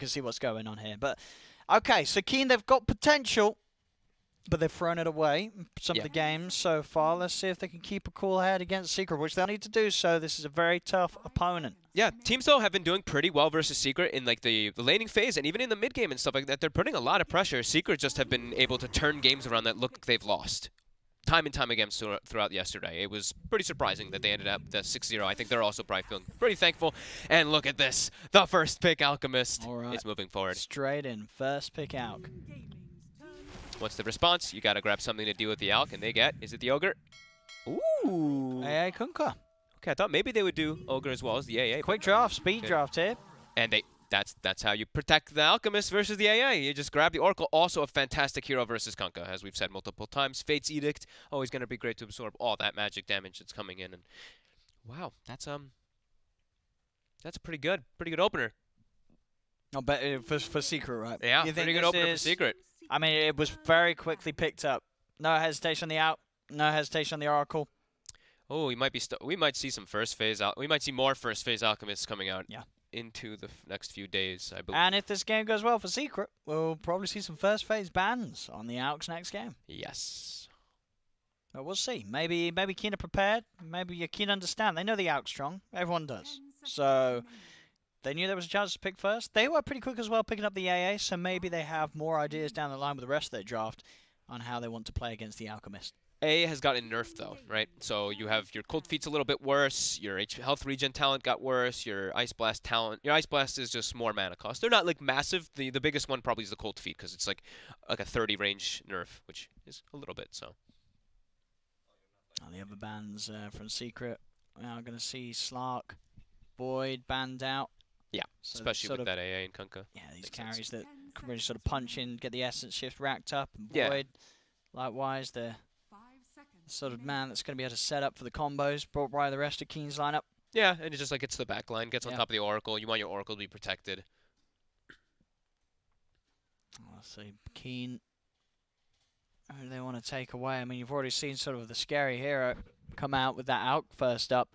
can see what's going on here. But, okay, so Keen, they've got potential, but they've thrown it away in some of the games so far. Let's see if they can keep a cool head against Secret, which they'll need to do so. This is a very tough opponent. Yeah, teams though have been doing pretty well versus Secret in like the laning phase and even in the mid game and stuff like that. They're putting a lot of pressure. Secret just have been able to turn games around that look like they've lost time and time again throughout yesterday. It was pretty surprising that they ended up the 6-0. I think they're also probably feeling pretty thankful. And look at this, the first pick Alchemist is moving forward. Straight in, first pick Alch. What's the response? You gotta grab something to deal with the Alch, and they get, is it the Ogre? Ooh. AA Kunkka. Okay, I thought maybe they would do Ogre as well as the AA. Quick draft, speed draft here. And that's how you protect the Alchemist versus the AA. You just grab the Oracle. Also a fantastic hero versus Kunkka, as we've said multiple times. Fate's Edict, always going to be great to absorb all that magic damage that's coming in. And wow, that's a pretty good opener. I'll bet for Secret, right? Yeah, pretty good opener for Secret. I mean, it was very quickly picked up. No hesitation on the out. No hesitation on the Oracle. Oh, we might see some first phase out. We might see more first phase Alchemists coming out. Yeah. Into the next few days, I believe. And if this game goes well for Secret, we'll probably see some first phase bans on the Alchs next game. Yes. But we'll see. Maybe Keen are prepared. Maybe your Keen understand. They know the Alchs strong. Everyone does. So they knew there was a chance to pick first. They were pretty quick as well picking up the AA, so maybe they have more ideas down the line with the rest of their draft on how they want to play against the Alchemist. A has gotten nerfed though, right? So you have your Cold Feet's a little bit worse, your health regen talent got worse, your Ice Blast talent. Your Ice Blast is just more mana cost. They're not like massive. The biggest one probably is the Cold Feet because it's like a 30 range nerf, which is a little bit so. The other bans from Secret, we are going to see Slark, Void banned out. Yeah, so especially with that AA and Kunkka. Yeah, these carries that can really sort of punch in, get the essence shift racked up. And Void, likewise, the sort of man that's going to be able to set up for the combos brought by the rest of Keen's lineup. Yeah, and it just like gets to the back line, gets on top of the Oracle. You want your Oracle to be protected. Let's see, Keen. Who do they want to take away? I mean, you've already seen sort of the scary hero come out with that Alch first up.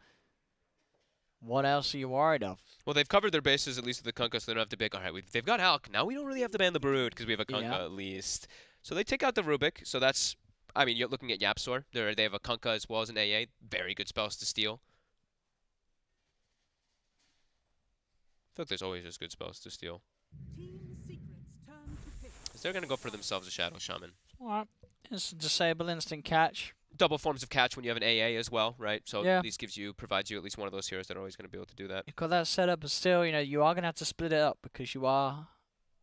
What else are you worried of? Well, they've covered their bases, at least with the Kunkka, so they don't have to be like, all right, they've got Alch. Now we don't really have to ban the Brood because we have a Kunkka at least. So they take out the Rubik, so that's... I mean, you're looking at Yapsor. They have a Kunkka as well as an AA. Very good spells to steal. I feel like there's always just good spells to steal. Because they're going to go for themselves a Shadow Shaman. Alright. It's a disable instant catch. Double forms of catch when you have an AA as well, right? So at least provides you at least one of those heroes that are always going to be able to do that. You've got that set up, but still, you are going to have to split it up because you are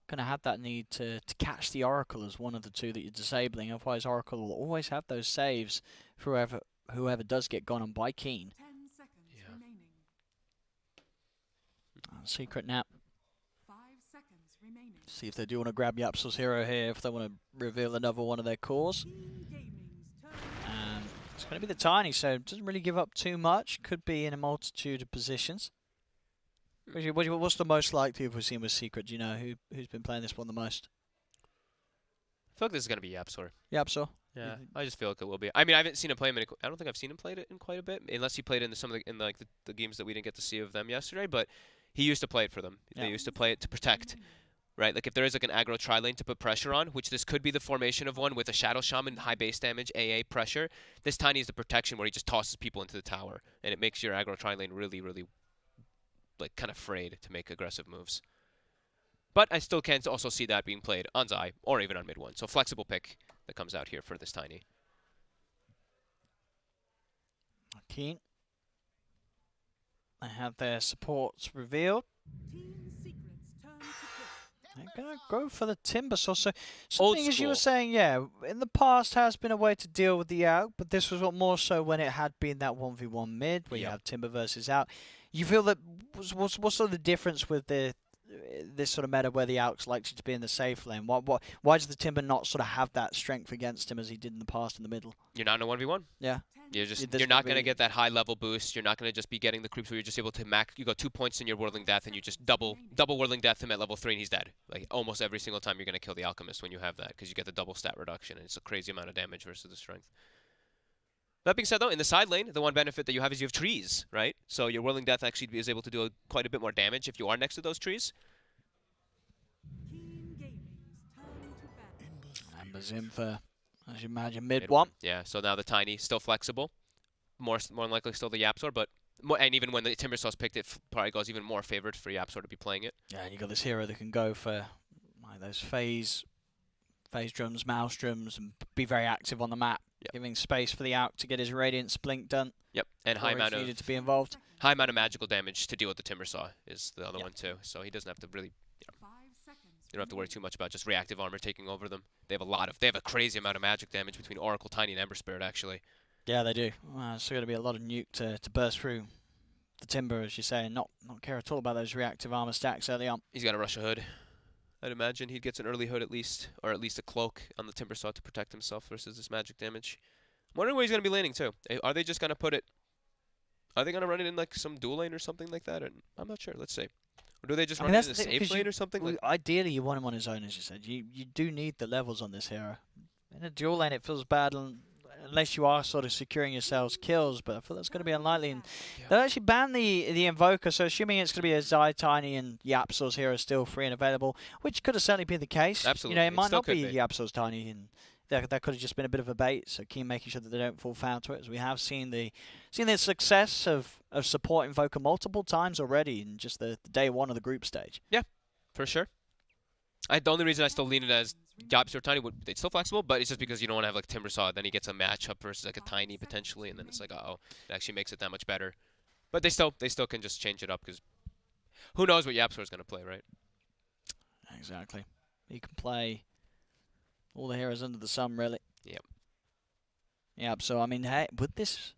going to have that need to catch the Oracle as one of the two that you're disabling. Otherwise, Oracle will always have those saves for whoever does get gone on by Keen. 10 seconds remaining. Secret nap. 5 seconds remaining. See if they do want to grab Yapsor's hero here, if they want to reveal another one of their cores. It's going to be the Tiny, so it doesn't really give up too much. Could be in a multitude of positions. What's the most likely we've seen with Secret? Do you know who's been playing this one the most? I feel like this is going to be Yapsor. Yapsor? Yeah, I just feel like it will be. I mean, I haven't seen him play him. I don't think I've seen him play it in quite a bit, unless he played in some of the games that we didn't get to see of them yesterday. But he used to play it for them. They used to play it to protect, right? Like if there is like an aggro tri-lane to put pressure on, which this could be the formation of one with a Shadow Shaman, high base damage, AA pressure. This Tiny is the protection where he just tosses people into the tower, and it makes your aggro tri-lane really, really like kind of afraid to make aggressive moves. But I still can also see that being played on Zai or even on mid one. So flexible pick that comes out here for this Tiny. Keen. They have their supports revealed. They're going to go for the Timbersaw. So something as you were saying, in the past has been a way to deal with the out, but this was what more so when it had been that 1v1 mid where you have Timber versus out. You feel that what's sort of the difference with this sort of meta where the Alch's likely to be in the safe lane? Why does the Timber not sort of have that strength against him as he did in the past in the middle? You're not in a 1v1. Yeah. You're not going to get that high level boost. You're not going to just be getting the creeps where you're just able to max. You go 2 points in your Whirling Death and you just double Whirling Death him at level 3 and he's dead. Like almost every single time you're going to kill the Alchemist when you have that because you get the double stat reduction and it's a crazy amount of damage versus the strength. That being said, though, in the side lane, the one benefit that you have is you have trees, right? So your Whirling Death actually is able to do quite a bit more damage if you are next to those trees. Timber's in for, as you imagine, mid one. Yeah, so now the Tiny still flexible. More than likely still the Yapzor, but and even when the Timbersaw's picked, it probably goes even more favored for Yapzor to be playing it. Yeah, and you got this hero that can go for like those phase drums, maelstroms, and be very active on the map, giving space for the Alk to get his Radiant Splink done. Yep, and high amount needed to be involved. High amount of magical damage to deal with the Timbersaw is the other one too. So he doesn't have to really. You 5 seconds. don't have to worry too much about just reactive armor taking over them. They have a crazy amount of magic damage between Oracle, Tiny, and Ember Spirit actually. Yeah, they do. It's going to be a lot of nuke to burst through the Timber, as you say, and not care at all about those reactive armor stacks early on. He's got to rush a hood. I'd imagine he gets an early hood at least, or at least a cloak on the Timbersaw to protect himself versus this magic damage. I'm wondering where he's going to be laning too. Are they just going to put it? Are they going to run it in like some dual lane or something like that? And I'm not sure. Let's see. Or do they just run it in a safe lane or something? Well, ideally, you want him on his own, as you said. You do need the levels on this hero. In a dual lane, it feels bad unless you are sort of securing yourselves kills, but I feel that's going to be unlikely. And they'll actually ban the Invoker, so assuming it's going to be a Zai, Tiny, and Yapzor's hero still free and available, which could have certainly been the case. Absolutely. You know, it It might still not could be be. Yapzor's Tiny, and that could have just been a bit of a bait. So Keen making sure that they don't fall foul to it, as we have seen the success of support Invoker multiple times already in just the day one of the group stage. For sure. The only reason I still lean it as Yapzor Tiny, it's still flexible, but it's just because you don't want to have like Timbersaw, then he gets a matchup versus like a Tiny potentially, and then it's like, uh-oh, it actually makes it that much better. But they still can just change it up because who knows what Yapzor is going to play, right? Exactly. He can play all the heroes under the sun, really. Yep. Yep. So I mean, hey, would this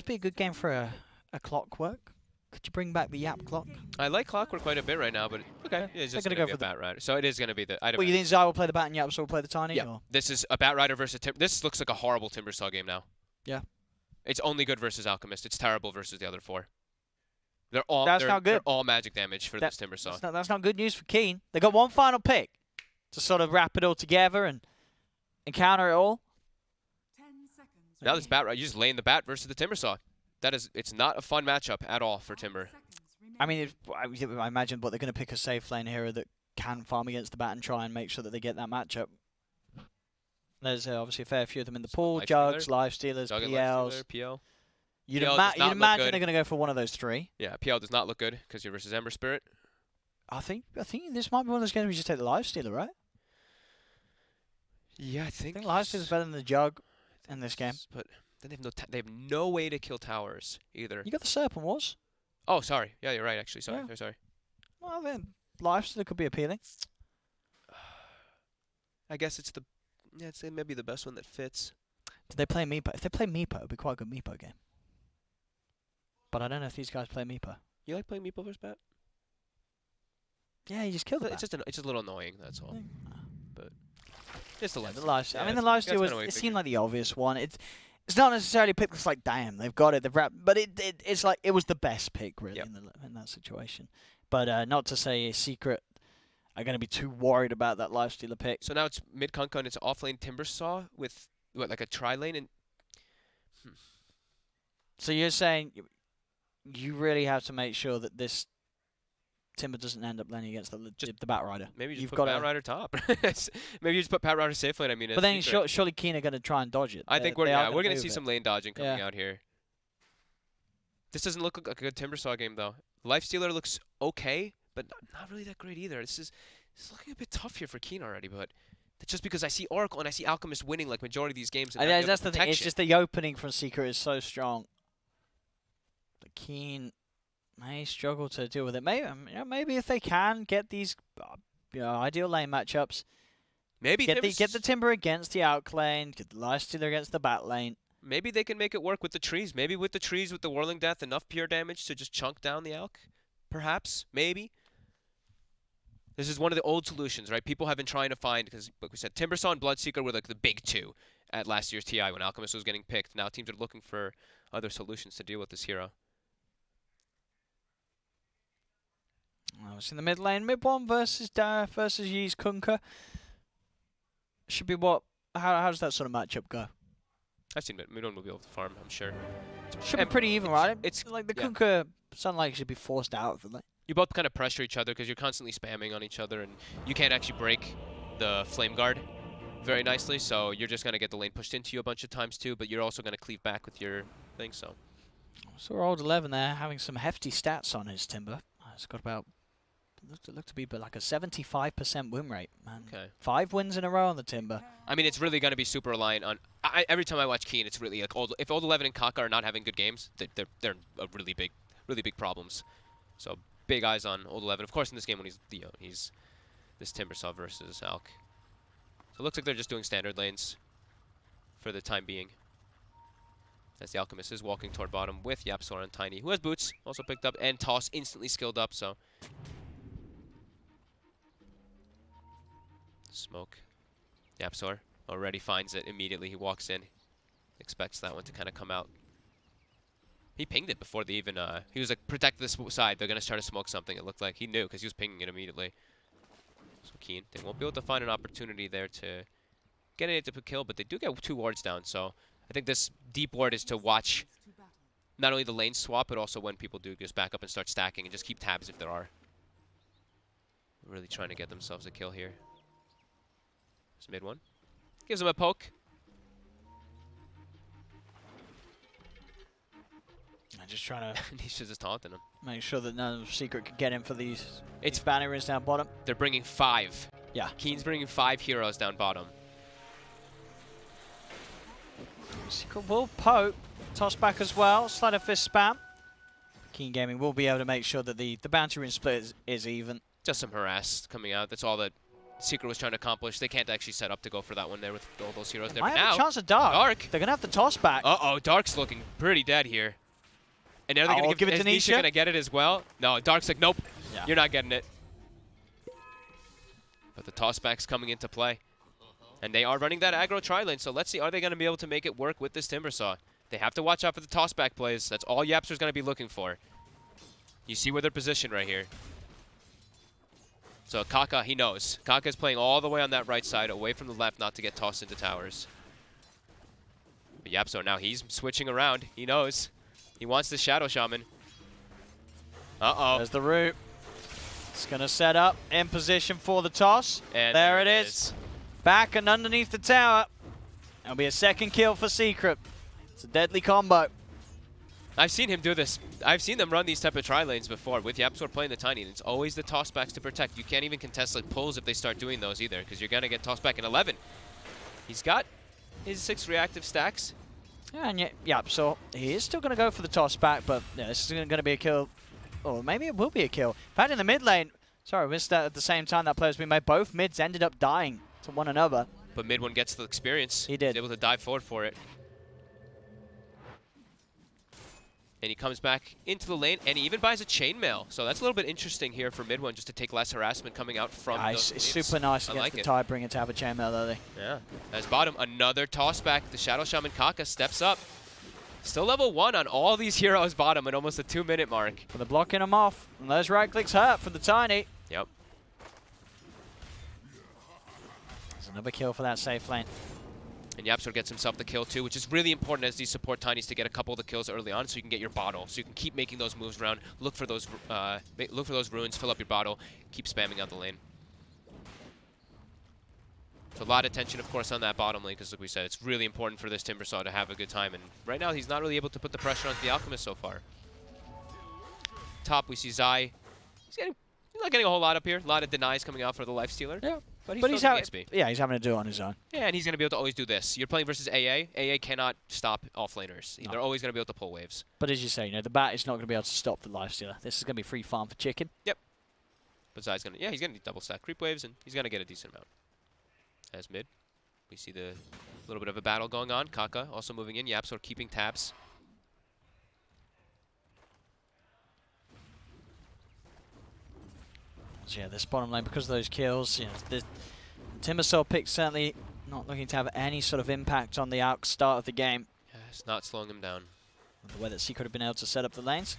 be a good game for a clockwork? Could you bring back the Yap clock? I like Clockwork quite a bit right now, but okay, Yeah, it's they're just gonna going go to for be a Bat Rider. So it is going to be the. Well, you think Zai will play the Bat and Yaps will play the Tiny? Yeah. Or? This is a Bat Rider versus This looks like a horrible Timbersaw game now. Yeah. It's only good versus Alchemist. It's terrible versus the other four. They're all That's not good. They're all magic damage for this Timbersaw. That's not good news for Keen. They got one final pick to sort of wrap it all together and counter it all. 10 seconds. Now this Bat Rider, you just lane the Bat versus the Timbersaw. It's not a fun matchup at all for Timber. I mean, I imagine what they're going to pick a safe lane hero that can farm against the Bat and try and make sure that they get that matchup. There's obviously a fair few of them in the pool. Jugs, Lifestealers, Jug and PLs. Lifestealer, PL. You'd PL does not look imagine good. they're going to go for one of those three. Yeah, PL does not look good because you're versus Ember Spirit. I think this might be one of those games we just take the Lifestealer, right? Yeah, I I think. think Lifestealer's better than the Jug in this game. But then they have no way to kill towers either. You got the Serpent Wars. Oh, sorry. Yeah, you're right. Actually, sorry. Yeah. Sorry. Well, then Lifestealer could be appealing. I guess it's maybe the best one that fits. Did they play Meepo? If they play Meepo, it'd be quite a good Meepo game. But I don't know if these guys play Meepo. You like playing Meepo versus Bat? Yeah, you just killed the It's Bat. just a little annoying. That's all. But just the Yeah, left. the Lifestealer. Yeah, I mean, the that's Lifestealer kinda was. what I It figured. seemed like the obvious one. It's not necessarily picked. It's like, damn, they've got it. They've wrapped. But it's like it was the best pick really Yep. in that situation. But not to say Secret are going to be too worried about that Lifestealer pick. So now it's mid Kunkka and it's off lane Timbersaw with like a tri lane and So you're saying you really have to make sure that this Timber doesn't end up laning against the Bat Rider. maybe you You've just put gotta- Bat Rider top. Maybe you just put Bat Rider safe lane. I mean, But then Secret. surely Keen are going to try and dodge it. I think They we're are going to move see it. some lane dodging coming Yeah. out here. This doesn't look like a good Timbersaw game though. Lifestealer looks okay, but not really that great either. This is looking a bit tough here for Keen already, but that's just because I see Oracle and I see Alchemist winning like majority of these games. And That's the thing. It's just the opening from Secret is so strong. The Keen may struggle to deal with it. Maybe if they can get these ideal lane matchups, maybe get the Timber against the Out lane, get the Lifestealer against the Bat lane. Maybe they can make it work with the trees. Maybe with the trees with the Whirling Death, enough pure damage to just chunk down the Alk. Perhaps, maybe. This is one of the old solutions, right? People have been trying to find, because like we said, Timbersaw and Bloodseeker were like the big two at last year's TI when Alchemist was getting picked. Now teams are looking for other solutions to deal with this hero. I was in the mid lane, mid one versus Yee's Kunkka. Should be what? How does that sort of matchup go? I've seen mid one will be able to farm, I'm sure. Should be And pretty even, right? it's- like the yeah. Kunkka sound like should be forced out of the lane. You both kind of pressure each other because you're constantly spamming on each other, and you can't actually break the Flame Guard very nicely, so you're just going to get the lane pushed into you a bunch of times too, but you're also going to cleave back with your thing, so. So old 11 there having some hefty stats on his Timber. It's got about, looked to be like a 75% win rate, man. Okay. 5 wins in a row on the Timber. I mean, it's really going to be super reliant on. Every time I watch Keen, it's really like if old 11 and Kaka are not having good games, they're a really big problems. So big eyes on old 11. Of course, in this game when he's this Timbersaw versus Alk. So it looks like they're just doing standard lanes for the time being. As the Alchemist is walking toward bottom with YapzOr and Tiny, who has boots, also picked up, and Toss instantly skilled up, so. Smoke. YapzOr already finds it immediately. He walks in, expects that one to kind of come out. He pinged it before they even, he was like, protect this side, they're going to start to smoke something, it looked like. He knew, because he was pinging it immediately. So Keen, they won't be able to find an opportunity there to get it to kill, but they do get 2 wards down, so I think this deep ward is to watch not only the lane swap, but also when people do just back up and start stacking and just keep tabs if there are. Really trying to get themselves a kill here. There's mid one. Gives him a poke. I'm just trying to Nisha's just taunting him. make sure that none of Secret could get in for these banners down bottom. They're bringing 5. Yeah. Keen's bringing 5 heroes down bottom. Secret will poke. Toss back as well. Sleight of fist spam. Keen Gaming will be able to make sure that the bounty rune split is even. Just some harass coming out. That's all that Secret was trying to accomplish. They can't actually set up to go for that one there with all those heroes there. Might But have now, a chance of Dark. Dark. They're going to have to toss back. Uh-oh, Dark's looking pretty dead here. And are they going to give it to Nisha Nisha? going to get it as well? No, Dark's like, nope, Yeah. you're not getting it. But the tossback's coming into play. And they are running that aggro tri-lane, so let's see, are they going to be able to make it work with this Timbersaw? They have to watch out for the tossback plays. That's all YapzOr's going to be looking for. You see where they're positioned right here. So Kaka, he knows. Kaka's playing all the way on that right side, away from the left, not to get tossed into towers. But YapzOr now, he's switching around. He knows. He wants the Shadow Shaman. Uh-oh. There's the root. It's going to set up in position for the toss. And there it is. Back and underneath the tower. That'll be a second kill for Secret. It's a deadly combo. I've seen him do this. I've seen them run these type of tri-lanes before with YapzOr playing the Tiny, and it's always the tossbacks to protect. You can't even contest like pulls if they start doing those either, because you're going to get tossed back in 11. He's got his 6 reactive stacks. Yeah, and so he is still going to go for the toss back, but yeah, this is going to be a kill. Or maybe it will be a kill. In fact, in the mid lane, sorry, I missed that at the same time that player's been made. Both mids ended up dying to one another. But mid one gets the experience. He did. He's able to dive forward for it. And he comes back into the lane, and he even buys a chainmail. So that's a little bit interesting here for mid one, just to take less harassment coming out from those It's lanes. super nice I against like the it. Tidebringer to have a chainmail, though. Yeah. As bottom, another toss back. The Shadow Shaman Kaka steps up. Still level 1 on all these heroes bottom at almost the 2-minute mark. But they're blocking him off. And those right clicks hurt for the Tiny. Yep. There's another kill for that safe lane. And YapzOr gets himself the kill too, which is really important as these support Tinies to get a couple of the kills early on, so you can get your bottle, so you can keep making those moves around, look for those runes, fill up your bottle, keep spamming out the lane. So a lot of tension, of course, on that bottom lane, because like we said, it's really important for this Timbersaw to have a good time, and right now he's not really able to put the pressure onto the Alchemist so far. Top, we see Zai. He's not getting a whole lot up here. A lot of denies coming out for the Lifestealer. Yeah. But He's having he's having to do it on his own. Yeah, and he's going to be able to always do this. You're playing versus AA. AA cannot stop offlaners. No. They're always going to be able to pull waves. But as you say, the bat is not going to be able to stop the Lifestealer. This is going to be free farm for Chicken. Yep. But Zai's going to, he's going to double stack creep waves, and he's going to get a decent amount. As mid, we see the little bit of a battle going on. Kaka also moving in. YapzOr keeping tabs. So yeah, this bottom lane, because of those kills, the Timbersaw pick certainly not looking to have any sort of impact on the Alk start of the game. Yeah, it's not slowing him down. The way that Secret have been able to set up the lanes.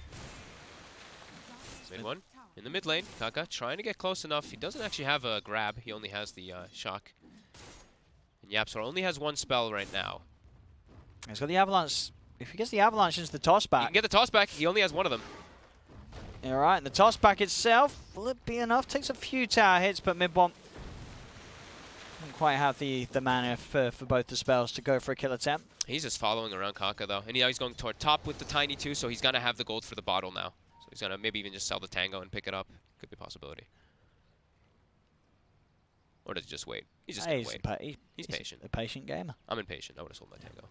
Mid one. In the mid lane, Kaka trying to get close enough. He doesn't actually have a grab. He only has the shock. And YapzOr only has 1 spell right now. He's got the Avalanche. If he gets the Avalanche into the toss He back. can get the toss back. He only has 1 of them. Alright, and the toss back itself, will it be enough? Takes a few tower hits, but mid one Didn't quite have the mana for both the spells to go for a kill attempt. He's just following around Kaka though, and now he's going toward top with the Tiny too, so he's gonna have the gold for the bottle now. So he's gonna maybe even just sell the Tango and pick it up. Could be a possibility. Or does he just wait? He's just gonna wait. He's patient. A patient gamer. I'm impatient. I would have sold my Tango.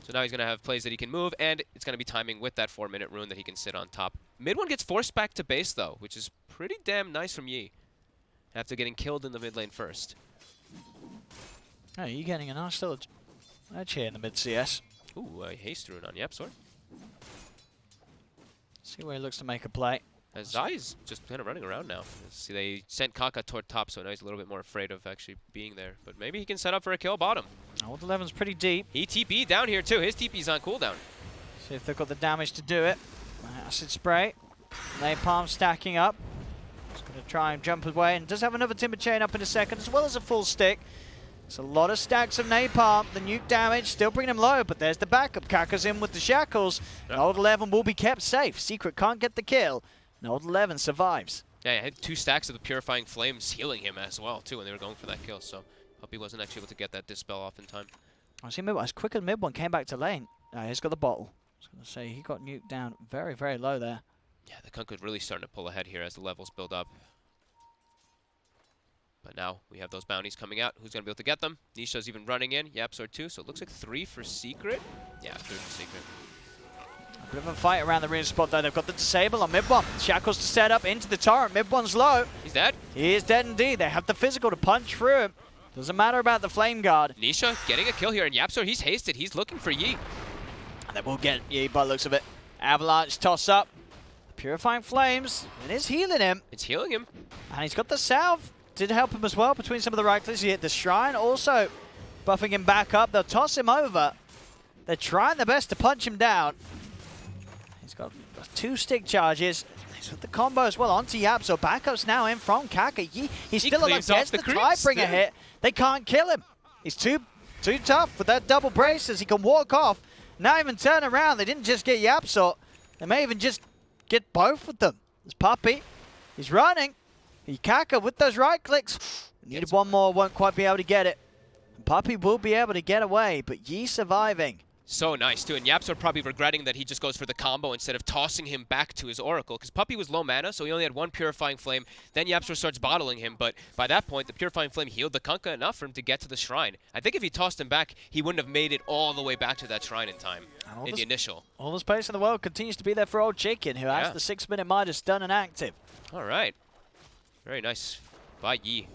So now he's going to have plays that he can move, and it's going to be timing with that 4-minute rune that he can sit on top. Mid one gets forced back to base, though, which is pretty damn nice from Yi. After getting killed in the mid lane first. Oh, you're getting a nice little edge here in the mid CS. Ooh, a haste rune on YapzOr. See where he looks to make a play. Zai's just kind of running around now. See, they sent Kaka toward top, so now he's a little bit more afraid of actually being there. But maybe he can set up for a kill bottom. Old 11's pretty deep. He TP down here, too. His TP's on cooldown. See if they've got the damage to do it. Acid spray. Napalm stacking up. He's going to try and jump away, and does have another Timber Chain up in a second, as well as a full stick. It's a lot of stacks of Napalm. The nuke damage still bringing him low, but there's the backup. Kaka's in with the shackles. Yep. Old 11 will be kept safe. Secret can't get the kill. And Old 11 survives. Yeah, he had 2 stacks of the Purifying Flames healing him as well, too, when they were going for that kill. So, hope he wasn't actually able to get that Dispel off in time. I see as quick as mid one came back to lane. He's got the bottle. I was going to say, he got nuked down very, very low there. Yeah, the Kunkka's really starting to pull ahead here as the levels build up. But now we have those bounties coming out. Who's going to be able to get them? Nisha's even running in. YapzOr 2, so it looks like 3 for Secret. Yeah, 3 for Secret. A bit of a fight around the rune spot though. They've got the disable on mid one. Shackles to set up into the torrent. Mid one's low. He's dead. He is dead indeed. They have the physical to punch through him. Doesn't matter about the flame guard. Nisha getting a kill here, and YapzOr, he's hasted. He's looking for Yi. And they will get Yi by the looks of it. Avalanche toss up. Purifying Flames. It is healing him. It's healing him. And he's got the salve. Did help him as well between some of the right clicks. He hit the shrine. Also buffing him back up. They'll toss him over. They're trying their best to punch him down. He's got 2 stick charges. He's with the combo as well onto YapzOr. Backup's now in from Kaka. He's still alive. Gets the Tidebringer hit. They can't kill him. He's too tough with that double braces. He can walk off. Not even turn around. They didn't just get YapzOr. They may even just get both of them. There's Puppey. He's running. Kaka with those right clicks. Needed one more. Won't quite be able to get it. Puppey will be able to get away, but Yi surviving. So nice, too. And YapzOr probably regretting that he just goes for the combo instead of tossing him back to his Oracle. Because Puppey was low mana, so he only had 1 Purifying Flame. Then YapzOr starts bottling him, but by that point, the Purifying Flame healed the Kunkka enough for him to get to the Shrine. I think if he tossed him back, he wouldn't have made it all the way back to that Shrine in time, in the initial. All the space in the world continues to be there for Old Chicken, who has the 6-minute Midas done and active. All right. Very nice by Yi.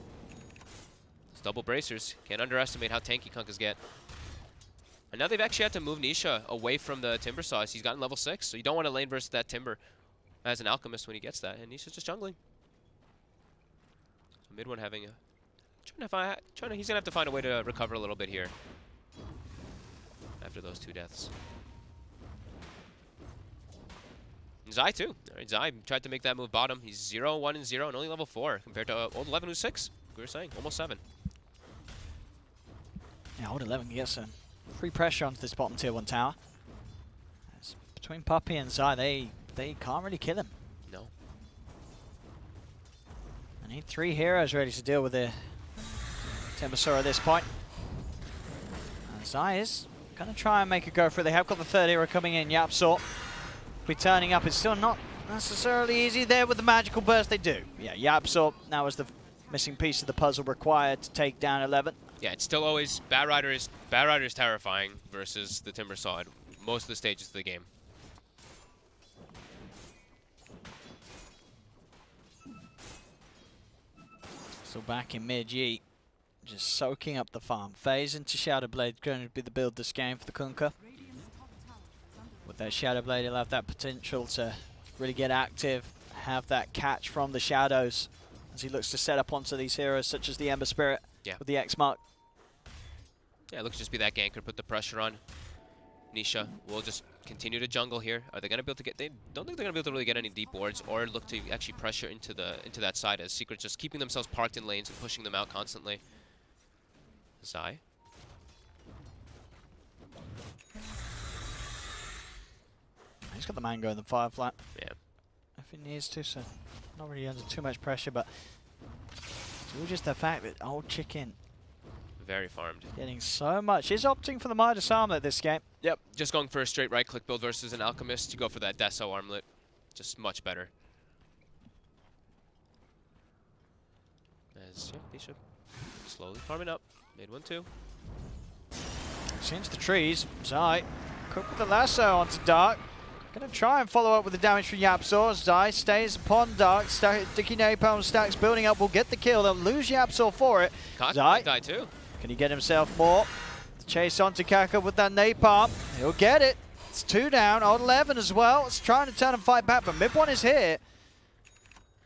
Those double bracers. Can't underestimate how tanky Kunkkas get. And now they've actually had to move Nisha away from the Timber Saw. He's gotten level 6, so you don't want to lane versus that Timber as an Alchemist when he gets that. And Nisha's just jungling. So mid one having a... he's going to have to find a way to recover a little bit here. After those 2 deaths. And Zai too. All right, Zai tried to make that move bottom. He's 0, 1, and 0, and only level 4 compared to Old 11 who's 6. We were saying, almost 7. Yeah, Old 11 gets some free pressure onto this bottom tier 1 tower. As between Puppey and Zai, they can't really kill him. No. I need 3 heroes ready to deal with the Timbersaw at this point. And Zai is going to try and make a go for it. They have got the 3rd hero coming in, YapzOr. Be turning up. It's still not necessarily easy there with the magical burst they do. Yeah, YapzOr now is the missing piece of the puzzle required to take down 11. Yeah, it's still always Batrider is terrifying versus the Timber Saw at most of the stages of the game. So back in mid, Yi just soaking up the farm. Phase into Shadowblade going to be the build this game for the Kunkka. With that Shadowblade, he'll have that potential to really get active, have that catch from the shadows as he looks to set up onto these heroes such as the Ember Spirit with the X Mark. Yeah, it looks to just be that ganker, put the pressure on. Nisha will just continue to jungle here. Are they going to be able to get... They don't think they're going to be able to really get any deep wards or look to actually pressure into that side as Secret's just keeping themselves parked in lanes and pushing them out constantly. Zai. He's got the Mango and the Firefly. Yeah. If he needs to, so not really under too much pressure, but Still just the fact that Old Chicken Very farmed. getting so much. He's opting for the Midas Armlet this game. Yep, just going for a straight right-click build versus an Alchemist. You go for that Deso Armlet. Just much better. As, yeah, Nisha slowly farming up. Made 1-2. Since the trees, Zai cook with the lasso onto Dark. Gonna try and follow up with the damage from Yapzor. Zai stays upon Dark. Dicky Napalm stacks building up. Will get the kill. They'll lose Yapzor for it. Kaka Zai, might die too. can he get himself more? The chase onto Kaka with that Napalm. He'll get it. It's 2 down. Old 11 as well. It's trying to turn and fight back, but mid one is here.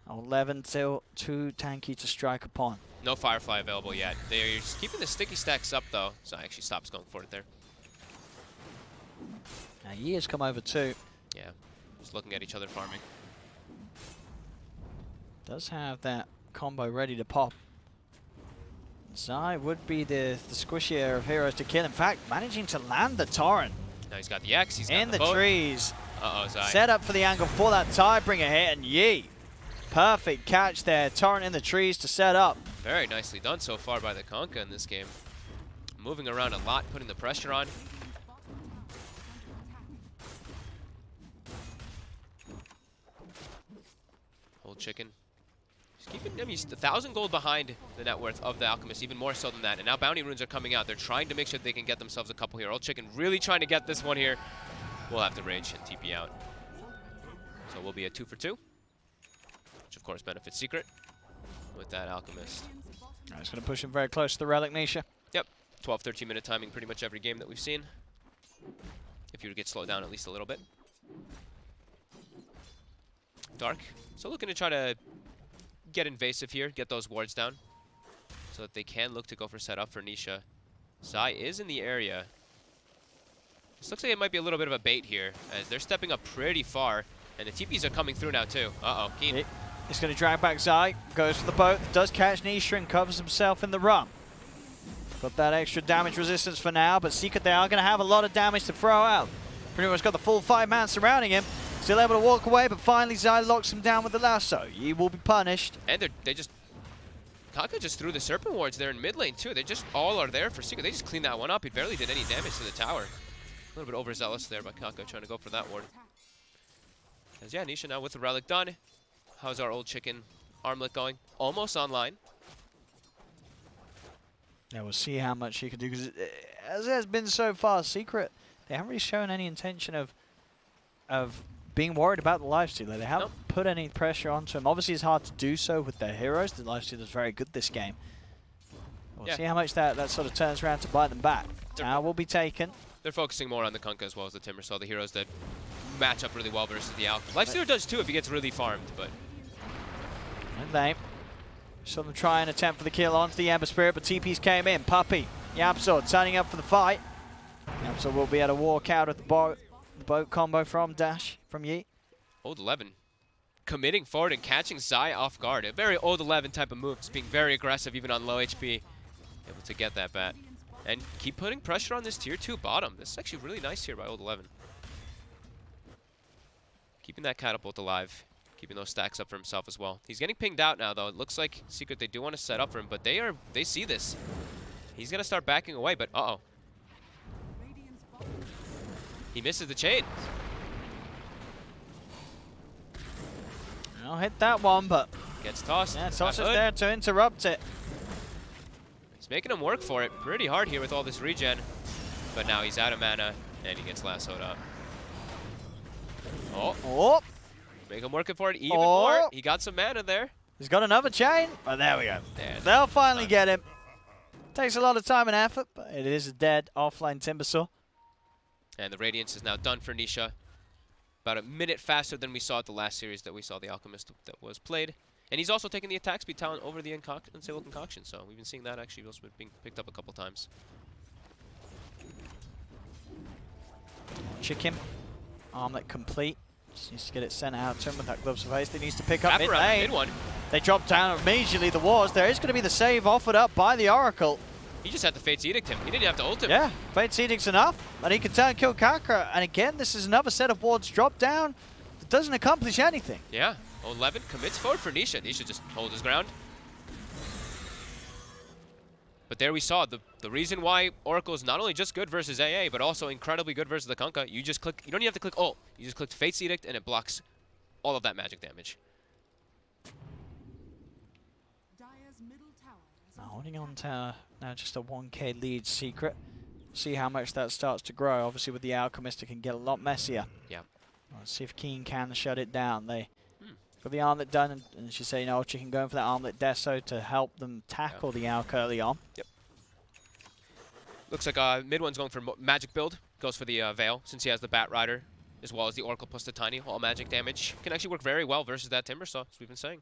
Old 11 still too tanky to strike upon. No Firefly available yet. They're just keeping the sticky stacks up though. Zai actually stops going for it there. Now Yi has come over too. Yeah, just looking at each other farming. Does have that combo ready to pop. Zai would be the squishier of heroes to kill. In fact, managing to land the Torrent Now he's got the X, he's got in the boat. trees. Uh-oh, Zai. Set up for the angle for that Tidebringer hit, and Yi. Perfect catch there. Torrent in the trees to set up. Very nicely done so far by the Conca in this game. Moving around a lot, putting the pressure on. Old Chicken. He's keeping, I mean, he's 1,000 gold behind the net worth of the Alchemist, even more so than that. And now bounty runes are coming out. They're trying to make sure they can get themselves a couple here. Old Chicken really trying to get this one here. We'll have to rage and TP out. So we'll be at 2 for 2. Which of course benefits Secret with that Alchemist. It's going to push him very close to the Relic, Nisha. Yep, 12, 13 minute timing pretty much every game that we've seen. If you were to get slowed down at least a little bit. Dark, so looking to try to get invasive here, get those wards down. So that they can look to go for setup for Nisha. Zai is in the area. This looks like it might be a little bit of a bait here, as they're stepping up pretty far. And the TPs are coming through now too. Uh-oh, Keen. He's going to drag back Zai, goes for the boat, does catch Nisha and covers himself in the run. Got that extra damage resistance for now, but Secret, they are going to have a lot of damage to throw out. Pretty much got the full 5-man surrounding him. Still able to walk away, but finally Zai locks him down with the lasso. He will be punished. And they just... Kaka just threw the Serpent Wards there in mid lane too. They just all are there for Secret. They just cleaned that one up. He barely did any damage to the tower. A little bit overzealous there by Kaka trying to go for that ward. As yeah, Nisha now with the Relic done. How's our Old Chicken Armlet going? Almost online. Yeah, we'll see how much he can do, because as it has been so far, Secret, they haven't really shown any intention of being worried about the lifestealer. They haven't put any pressure onto him. Obviously, it's hard to do so with their heroes. The lifestealer's very good this game. We'll see how much that sort of turns around to bite them back. Now will be taken. They're focusing more on the Kunkka as well as the Timbersaw, the heroes that match up really well versus the Alchemist. Lifestealer does too if he gets really farmed, but... And they saw them try and attempt for the kill onto the Ember Spirit, but TPs came in. Puppey, Yapzor turning up for the fight. Yapzor will be able to walk out of the boat combo from Dash, from Yi. Old 11 committing forward and catching Zai off guard. A very Old 11 type of move, just being very aggressive even on low HP. Able to get that bat. And keep putting pressure on this tier 2 bottom. This is actually really nice here by Old 11. Keeping that catapult alive. Keeping those stacks up for himself as well. He's getting pinged out now though. It looks like Secret, they do want to set up for him, but they see this. He's gonna start backing away, but uh-oh. He misses the chain. I'll hit that one, but Gets tossed. yeah, Toss is there to interrupt it. He's making him work for it pretty hard here with all this regen. But now he's out of mana, and he gets lassoed up. Oh, Make him working for it even more. He got some mana there. he's got another chain. Oh, there we go. There, They'll finally done. get him. Takes a lot of time and effort, but it is a dead offline Timbersaw. And the Radiance is now done for Nisha. About a minute faster than we saw at the last series that we saw the Alchemist that was played. And he's also taking the attack speed talent over the Unsable Concoction, so we've been seeing that actually also being picked up a couple times. Chicken. Armlet complete. Just needs to get it sent out to him with that Gloves of Haste. He needs to pick up Wrap mid around the lane. mid one. They drop down immediately the wars. There is going to be the save offered up by the Oracle. He just had to Fate's Edict him. He didn't have to ult him. Yeah, Fate's Edict's enough. And he can turn kill Kaka. And again, this is another set of wards drop down that doesn't accomplish anything. Yeah. 11 commits forward for Nisha. Nisha just holds his ground. But there we saw the reason why Oracle is not only just good versus AA, but also incredibly good versus the Kunkka. You just click, you don't even have to click ult. You just click Fate's Edict and it blocks all of that magic damage. Dire's middle tower is under Holding on to now just a 1k lead Secret. See how much that starts to grow. Obviously with the Alchemist it can get a lot messier. Yeah. Let's see if Keen can shut it down. They got the armlet done, and she say, no, Chicken going for that armlet Deso to help them tackle the Alk early on. Yep. Looks like mid one's going for magic build. Goes for the Veil since he has the Bat Rider as well as the Oracle plus the Tiny. All magic damage can actually work very well versus that Timbersaw, as we've been saying.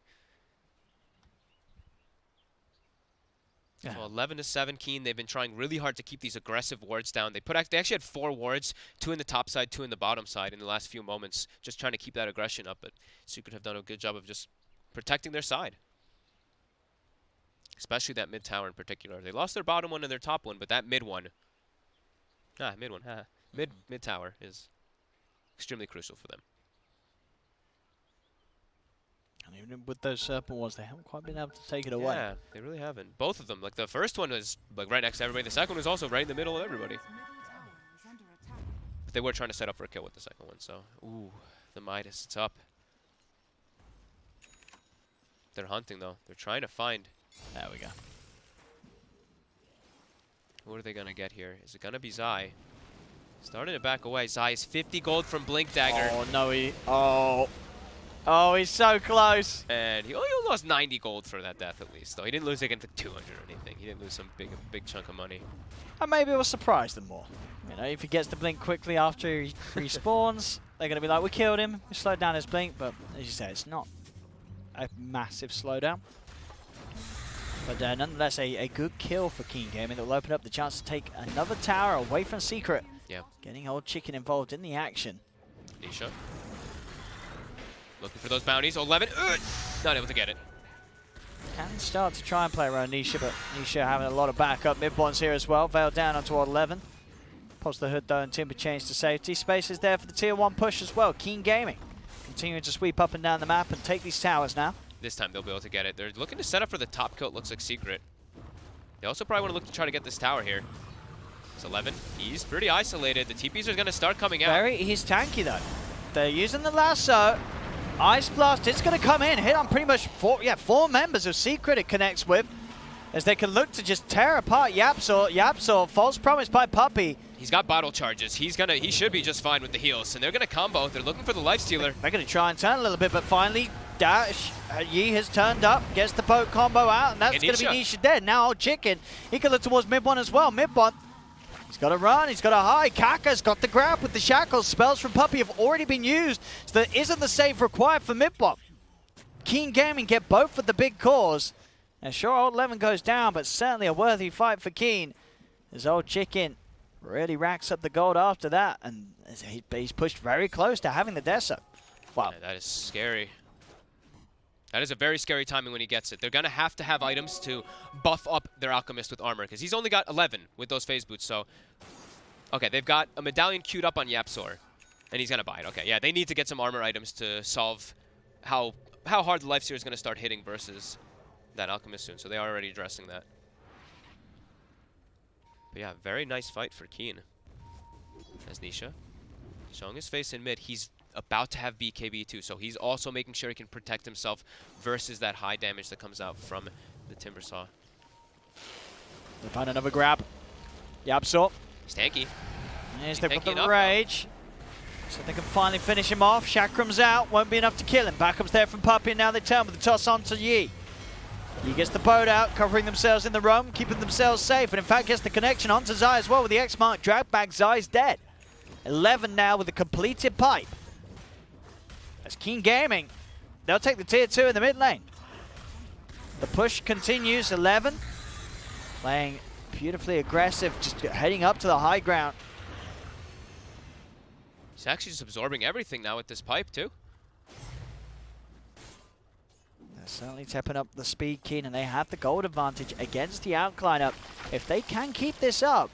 Yeah. So 11-7 Keen. They've been trying really hard to keep these aggressive wards down. They actually had 4 wards, 2 in the top side, 2 in the bottom side in the last few moments, just trying to keep that aggression up. But Secret have done a good job of just protecting their side, especially that mid tower in particular. They lost their bottom one and their top one, but that mid one, mid tower is extremely crucial for them. And even with those Serpent Wards, they haven't quite been able to take it away. Yeah, they really haven't. Both of them. Like the first one was like right next to everybody. The second one was also right in the middle of everybody. Dire's middle tower is under attack. But they were trying to set up for a kill with the second one. So, ooh, the Midas, it's up. They're hunting though. They're trying to find. There we go. What are they gonna get here? Is it gonna be Zai? Starting to back away. Zai is 50 gold from Blink Dagger. Oh, no, Oh, he's so close. And he only lost 90 gold for that death at least, though. He didn't lose against 200 or anything. He didn't lose some big chunk of money. And maybe it will surprise them more. You know, if he gets the blink quickly after he respawns, they're going to be like, we killed him, we slowed down his blink, but as you say, it's not a massive slowdown. But nonetheless, a good kill for Keen Gaming that will open up the chance to take another tower away from Secret. Yeah. Getting old Chicken involved in the action. Nisha. Looking for those bounties. 11. Not able to get it. Can start to try and play around Nisha, but Nisha having a lot of backup. Mid-bonds here as well. Veil down onto 11. Pops the hood though and Timber change to safety. Space is there for the tier 1 push as well. Keen Gaming continuing to sweep up and down the map and take these towers now. This time they'll be able to get it. They're looking to set up for the top kill, it looks like Secret. They also probably want to look to try to get this tower here. It's 11. He's pretty isolated. The TPs are going to start coming out. He's tanky though. They're using the lasso. Ice Blast, it's going to come in, hit on pretty much 4 members of Secret it connects with, as they can look to just tear apart Yapzor. Yapzor, false promise by Puppey. He's got bottle charges. He should be just fine with the heals, and they're going to combo. They're looking for the lifestealer. They're going to try and turn a little bit, but finally Dash Yi has turned up, gets the boat combo out, and that's going to be Nisha dead. Now old Chicken, he can look towards mid-one as well. Mid-one, he's got to run, he's got to hide. Kaka's got the grab with the shackles. Spells from Puppey have already been used, so there isn't the save required for mid-one. Keen Gaming get both for the big cause. And sure, old Levin goes down, but certainly a worthy fight for Keen. As old Chicken really racks up the gold after that, and he's pushed very close to having the Deso. Wow. Yeah, that is scary. That is a very scary timing when he gets it. They're going to have items to buff up their Alchemist with armor, because he's only got 11 with those phase boots. So, okay, they've got a medallion queued up on Yapzor, and he's going to buy it. Okay, yeah, they need to get some armor items to solve how hard the Lifestealer is going to start hitting versus that Alchemist soon. So they are already addressing that. But yeah, very nice fight for Keen. As Nisha showing his face in mid. He's about to have BKB too, so he's also making sure he can protect himself versus that high damage that comes out from the Timbersaw. They find another grab. Yapzor. He's tanky. He's got the rage. So they can finally finish him off. Chakram's out, won't be enough to kill him. Backup's there from Puppey, and now they turn with the toss on to Yi. Yi gets the boat out, covering themselves in the roam, keeping themselves safe, and in fact gets the connection onto Zai as well with the X-Mark drag back. Zai's dead. 11 now with a completed pipe. As Keen Gaming, they'll take the tier 2 in the mid lane. The push continues. 11 playing beautifully aggressive, just heading up to the high ground. He's actually just absorbing everything now with this pipe too. They're certainly stepping up the speed, Keen, and they have the gold advantage against the Alk lineup. If they can keep this up,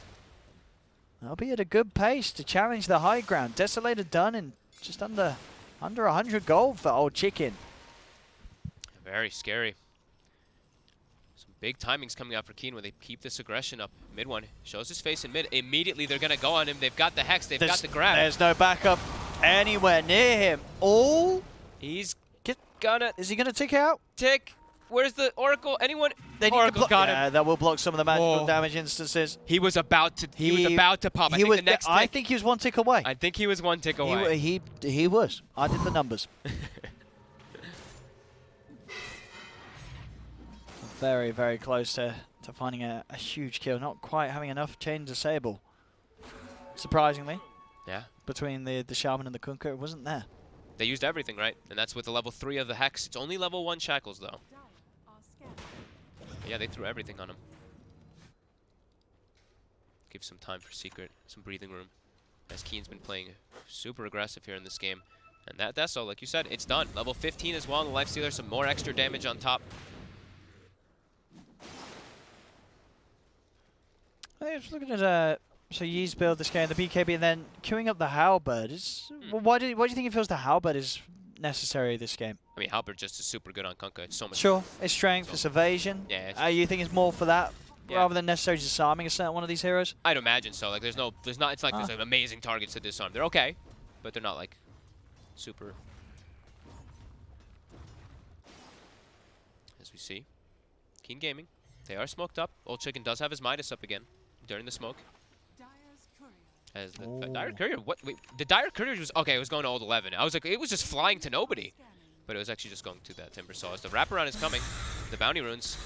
they'll be at a good pace to challenge the high ground. Desolator done in just under 100 gold for old Chicken. Very scary. Some big timings coming out for Keen when they keep this aggression up. Mid one shows his face in mid. Immediately they're gonna go on him. They've got the Hex. They've got the grab. There's no backup anywhere near him. Oh, He's gonna is he gonna tick out? tick. Where's the Oracle? Anyone? Then Oracle's got him. Yeah, that will block some of the magical Oh. damage instances. He was about to. He was about to pop. I think the next I tick. think he was one tick away. I think he was one tick away. He was. I did the numbers. Very, very close to finding a huge kill. Not quite having enough chain disable. Surprisingly, Yeah. between the Shaman and the Kunkka, it wasn't there. They used everything, right? And that's with the level 3 of the Hex. It's only level 1 Shackles, though. Dire are scared. But yeah, they threw everything on him. Give some time for Secret, some breathing room. As Keen's been playing super aggressive here in this game. And that's all, like you said, it's done. Level 15 as well, and the Lifestealer, some more extra damage on top. I was looking at so Yee's build this game, the BKB, and then queuing up the Halberd. Well, why do you think it feels the Halberd is necessary this game? I mean, Halberd just is super good on Kunkka. It's so much. Sure, it's strength, it's evasion. Yeah. You think it's more for that Yeah. rather than necessarily disarming a certain one of these heroes? I'd imagine so. Like, there's not. It's like there's like amazing targets to disarm. They're okay, but they're not like super. As we see, Keen Gaming, they are smoked up. Old Chicken does have his Midas up again during the smoke. Dire's courier. As the Dire Courier, what? Wait, the Dire Courier was okay. It was going to old 11. I was like, it was just flying to nobody, Scanning. but it was actually just going to that Timber Saw. As the wraparound is coming, the bounty runes.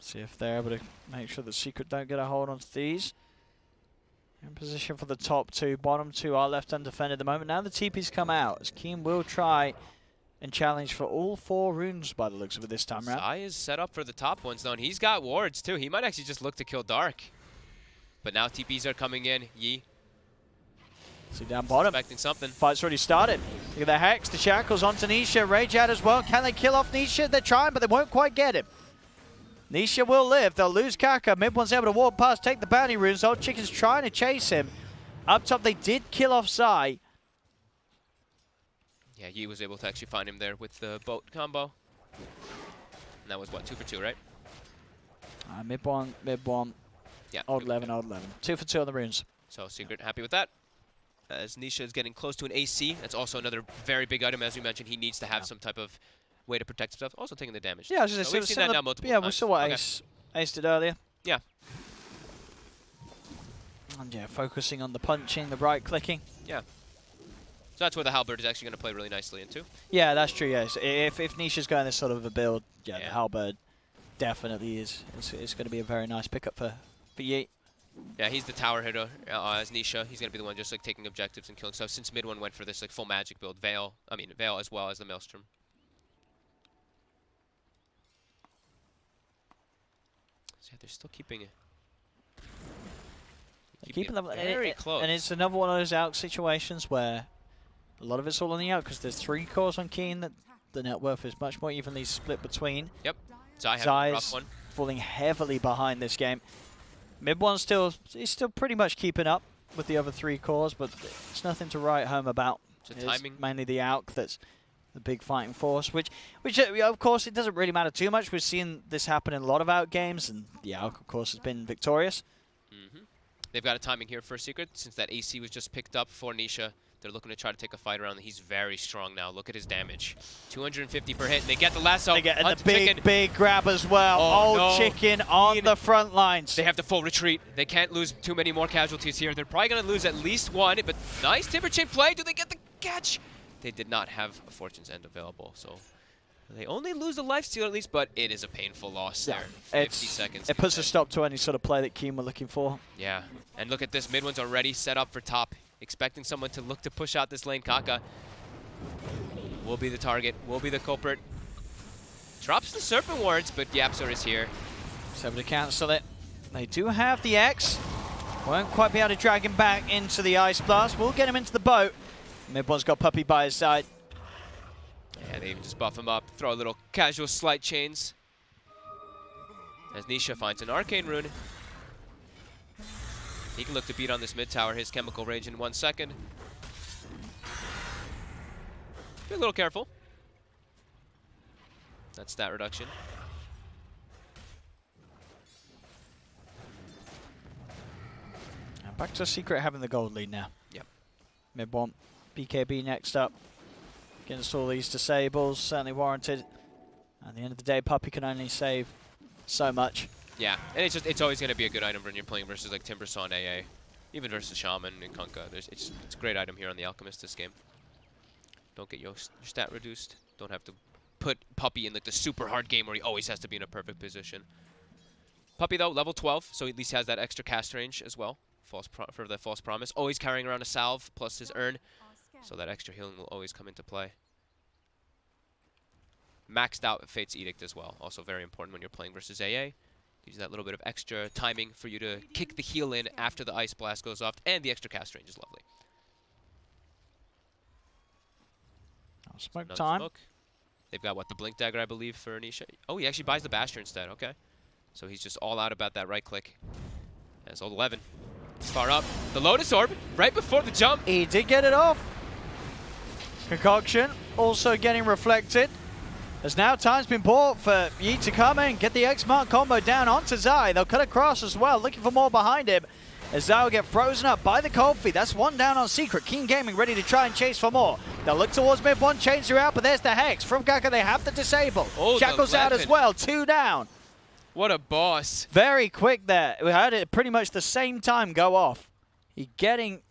See if they're able to make sure the Secret don't get a hold onto these. In position for the top two. Bottom two are left undefended at the moment. Now the TP's come out, as Keen will try and challenge for all 4 runes by the looks of it this time round. Sai is set up for the top ones, though, and he's got wards, too. He might actually just look to kill Dark. But now TPs are coming in. Yi See down bottom. expecting something. Fight's already started. Look at the Hex, the Shackles onto Nisha. Rage out as well. Can they kill off Nisha? They're trying, but they won't quite get him. Nisha will live. They'll lose Kaka. Mid one's able to walk past, take the bounty runes. Old Chicken's trying to chase him. Up top, they did kill off Sai. Yeah, Yi was able to actually find him there with the boat combo. And that was, what, 2 for 2, right? Mid one. Yeah. Old 11, old 11. 2 for 2 on the runes. So Secret happy with that. As Nisha is getting close to an AC, that's also another very big item. As we mentioned, he needs to have some type of way to protect himself. Also taking the damage. Yeah, I was just So we've seen that now multiple times. we saw what Okay. Ace did earlier. Yeah. And yeah, focusing on the punching, the right clicking. Yeah. So that's where the Halberd is actually going to play really nicely into. Yeah, that's true. Yes, if Nisha's going this sort of a build, yeah, Yeah. the Halberd definitely is. It's going to be a very nice pickup for Yeet. Yeah, he's the tower hitter as Nisha. He's going to be the one just like taking objectives and killing stuff. Since mid one went for this like full magic build, Veil as well as the Maelstrom. So yeah, they're still keeping it. Keeping them very close. And it's another one of those out situations where a lot of it's all on the out because there's 3 cores on Keen that the net worth is much more evenly split between. Yep. Zai had a Zai's rough one. falling heavily behind this game. Mid one is still pretty much keeping up with the other 3 cores, but it's nothing to write home about. So It's timing. mainly the AUK that's the big fighting force, which of course it doesn't really matter too much. We've seen this happen in a lot of AUK games, and the AUK of course has been victorious. They've got a timing here for Secret since that AC was just picked up for Nisha. They're looking to try to take a fight around. He's very strong now. Look at his damage. 250 per hit. And they get the lasso. They get Hunt the big, Chicken. big grab as well. Oh, Old no. Chicken on the front lines. They have the full retreat. They can't lose too many more casualties here. They're probably going to lose at least 1, but nice Timber Chain play. Do they get the catch? They did not have a Fortune's End available, so they only lose the Lifesteal at least, but it is a painful loss there. 50 seconds. It puts a stop to any sort of play that Keen were looking for. Yeah, and look at this. Mid one's already set up for top, expecting someone to look to push out this lane. Kaka will be the target, will be the culprit. Drops the Serpent Wards, but Yapzor is here. So able to cancel it. They do have the X. Won't quite be able to drag him back into the Ice Blast. We'll get him into the boat. Mid one's got Puppey by his side. Yeah, they even just buff him up, throw a little casual slight chains. As Nisha finds an Arcane Rune. He can look to beat on this mid tower, his Chemical Rage in 1 second. Be a little careful. That's stat reduction. Back to Secret having the gold lead now. Yep. Mid one. BKB next up. Against all these disables, certainly warranted. At the end of the day, Puppey can only save so much. Yeah, and it's always going to be a good item when you're playing versus like Timbersaw AA. Even versus Shaman and Kunkka. It's a great item here on the Alchemist this game. Don't get your stat reduced. Don't have to put Puppey in like the super hard game where he always has to be in a perfect position. Puppey though, level 12, so he at least has that extra cast range as well. For the False Promise. Always carrying around a salve plus his urn. So that extra healing will always come into play. Maxed out Fate's Edict as well. Also very important when you're playing versus AA. Gives you that little bit of extra timing for you to kick the heal in after the Ice Blast goes off. And the extra cast range is lovely. Smoke Another time. Smoke. They've got, what, the Blink Dagger, I believe, for Anisha. Oh, he actually buys the Basher instead. Okay. So he's just all out about that right click. As old 11. Far up. The Lotus Orb right before the jump. He did get it off. Concoction also getting reflected. As now time's been bought for Yi to come in, get the X-Mark combo down onto Zai. They'll cut across as well, looking for more behind him. As Zai will get frozen up by the Cold Feet. That's one down on Secret. Keen Gaming ready to try and chase for more. They'll look towards mid one, change her out, but there's the Hex. From Kaka, they have the disable. Oh, Shackles out as well, 2 down. What a boss. Very quick there. We had it pretty much the same time go off. He getting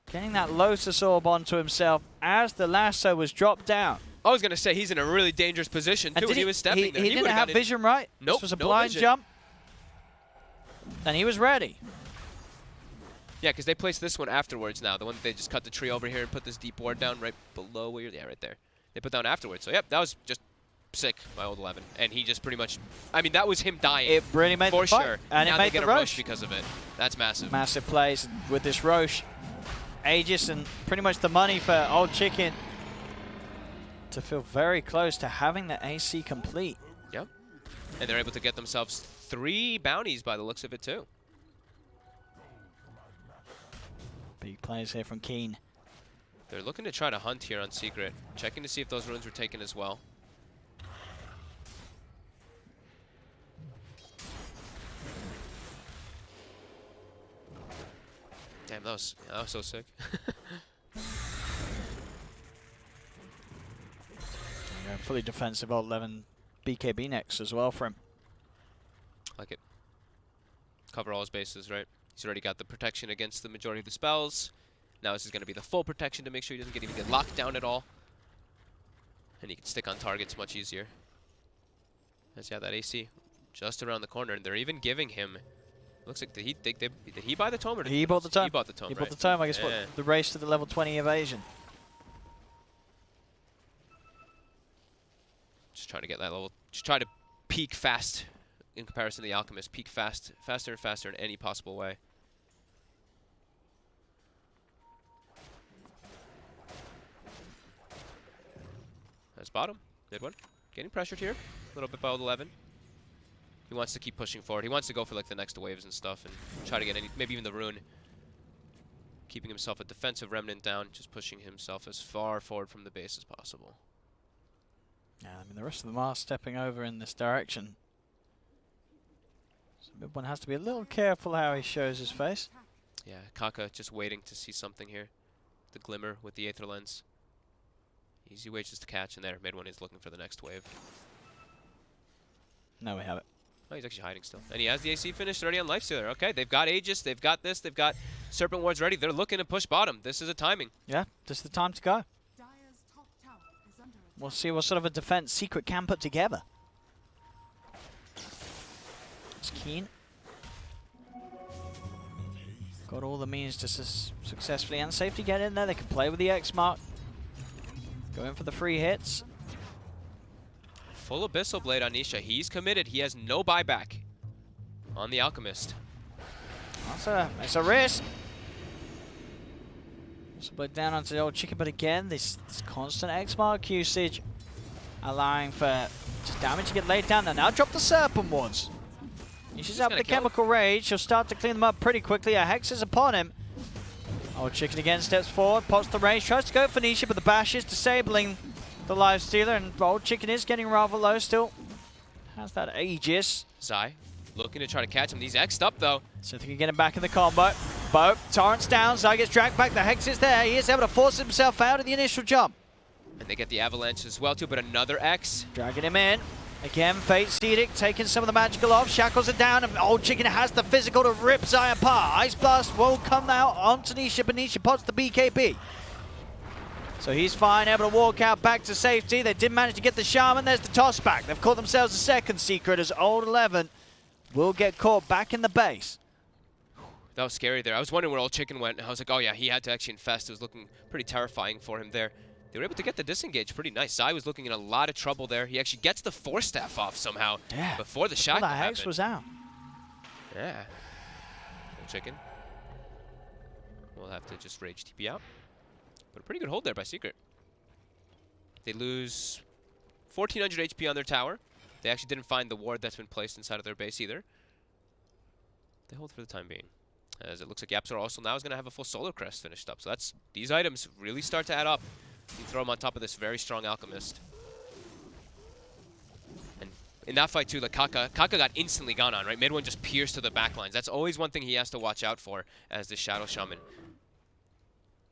that Lotus Orb onto himself as the lasso was dropped down. I was going to say, he's in a really dangerous position, too, when he was stepping there. He didn't have vision, right? Nope, This was a no blind vision. jump. And he was ready. Yeah, because they placed this one afterwards now. The one they just cut the tree over here and put this deep ward down right below where you're... Yeah, right there. They put down afterwards. So, yep, that was just sick by old 11. And he just pretty much... I mean, that was him dying. It really made for the fight. sure. And now it they made get the a Roche. because of it. That's massive. Massive plays with this Roche. Aegis and pretty much the money for Old Chicken to feel very close to having the AC complete. Yep. And they're able to get themselves 3 bounties by the looks of it, too. Big plays here from Keen. They're looking to try to hunt here on Secret. Checking to see if those runes were taken as well. Damn, that was so sick. Yeah, fully defensive old 11 BKB next as well for him. Like it. Cover all his bases, right? He's already got the protection against the majority of the spells. Now this is going to be the full protection to make sure he doesn't even get locked down at all. And he can stick on targets much easier. As yeah, that AC just around the corner, and they're even giving him... Looks like did he buy the tome or did He bought the tome. He bought the tome. He right? bought the tome. I guess Yeah. what the race to the level 20 evasion. Just trying to get that level. Just try to peak fast in comparison to the Alchemist. Peak faster and faster in any possible way. That's bottom. Mid one. Getting pressured here. A little bit by old 11. He wants to keep pushing forward. He wants to go for like the next waves and stuff and try to get maybe even the rune. Keeping himself a defensive remnant down, just pushing himself as far forward from the base as possible. Yeah, I mean the rest of them are stepping over in this direction. So mid one has to be a little careful how he shows his face. Yeah, Kaka just waiting to see something here. The glimmer with the Aether Lens. Easy wages to catch, and there, mid one is looking for the next wave. No, we have it. Oh, he's actually hiding still. And he has the AC finished already on Lifestealer. Okay, they've got Aegis, they've got this, they've got Serpent Wards ready. They're looking to push bottom. This is a timing. Yeah, this is the time to go. Dire's top tower is under attack. We'll see what sort of a defense Secret can put together. It's Keen. Got all the means to successfully and safely get in there. They can play with the X-Mark. Go in for the free hits. Full Abyssal Blade on Nisha. He's committed. He has no buyback on the Alchemist. That's a risk. Also put down onto the old chicken, but again, this constant X-Mark usage allowing for just damage to get laid down. Now drop the Serpent Wards. She's up with the Chemical Rage. She'll start to clean them up pretty quickly. A Hex is upon him. Old Chicken again steps forward, pops the Rage, tries to go for Nisha, but the Bash is disabling the Lifestealer, and Old Chicken is getting rather low still. Has that Aegis. Zai looking to try to catch him. He's X'd up though. So if they can get him back in the combo. Bo, Torrent's down, Zai gets dragged back, the Hex is there, he is able to force himself out of the initial jump. And they get the Avalanche as well too, but another X. Dragging him in. Again, Fate's Edict taking some of the magical off, Shackles are down, and Old Chicken has the physical to rip Zai apart. Ice Blast will come out onto Nisha, but Nisha pots the BKB. So he's fine, able to walk out back to safety. They did manage to get the Shaman, there's the toss back. They've caught themselves a second secret as Old 11 will get caught back in the base. That was scary there. I was wondering where Old Chicken went. I was like, oh yeah, he had to actually infest. It was looking pretty terrifying for him there. They were able to get the disengage pretty nice. Zai was looking in a lot of trouble there. He actually gets the Force Staff off somehow before the shackle the Hex happened. was out. Yeah. Old Chicken. We'll have to just Rage TP out. But a pretty good hold there by Secret. They lose 1,400 HP on their tower. They actually didn't find the ward that's been placed inside of their base either. They hold for the time being. As it looks like YapzOr also now is going to have a full Solar Crest finished up. So that's these items really start to add up. You throw them on top of this very strong Alchemist. And in that fight too, like Kaka got instantly gone on, right? Mid one just pierced to the backlines. That's always one thing he has to watch out for as the Shadow Shaman.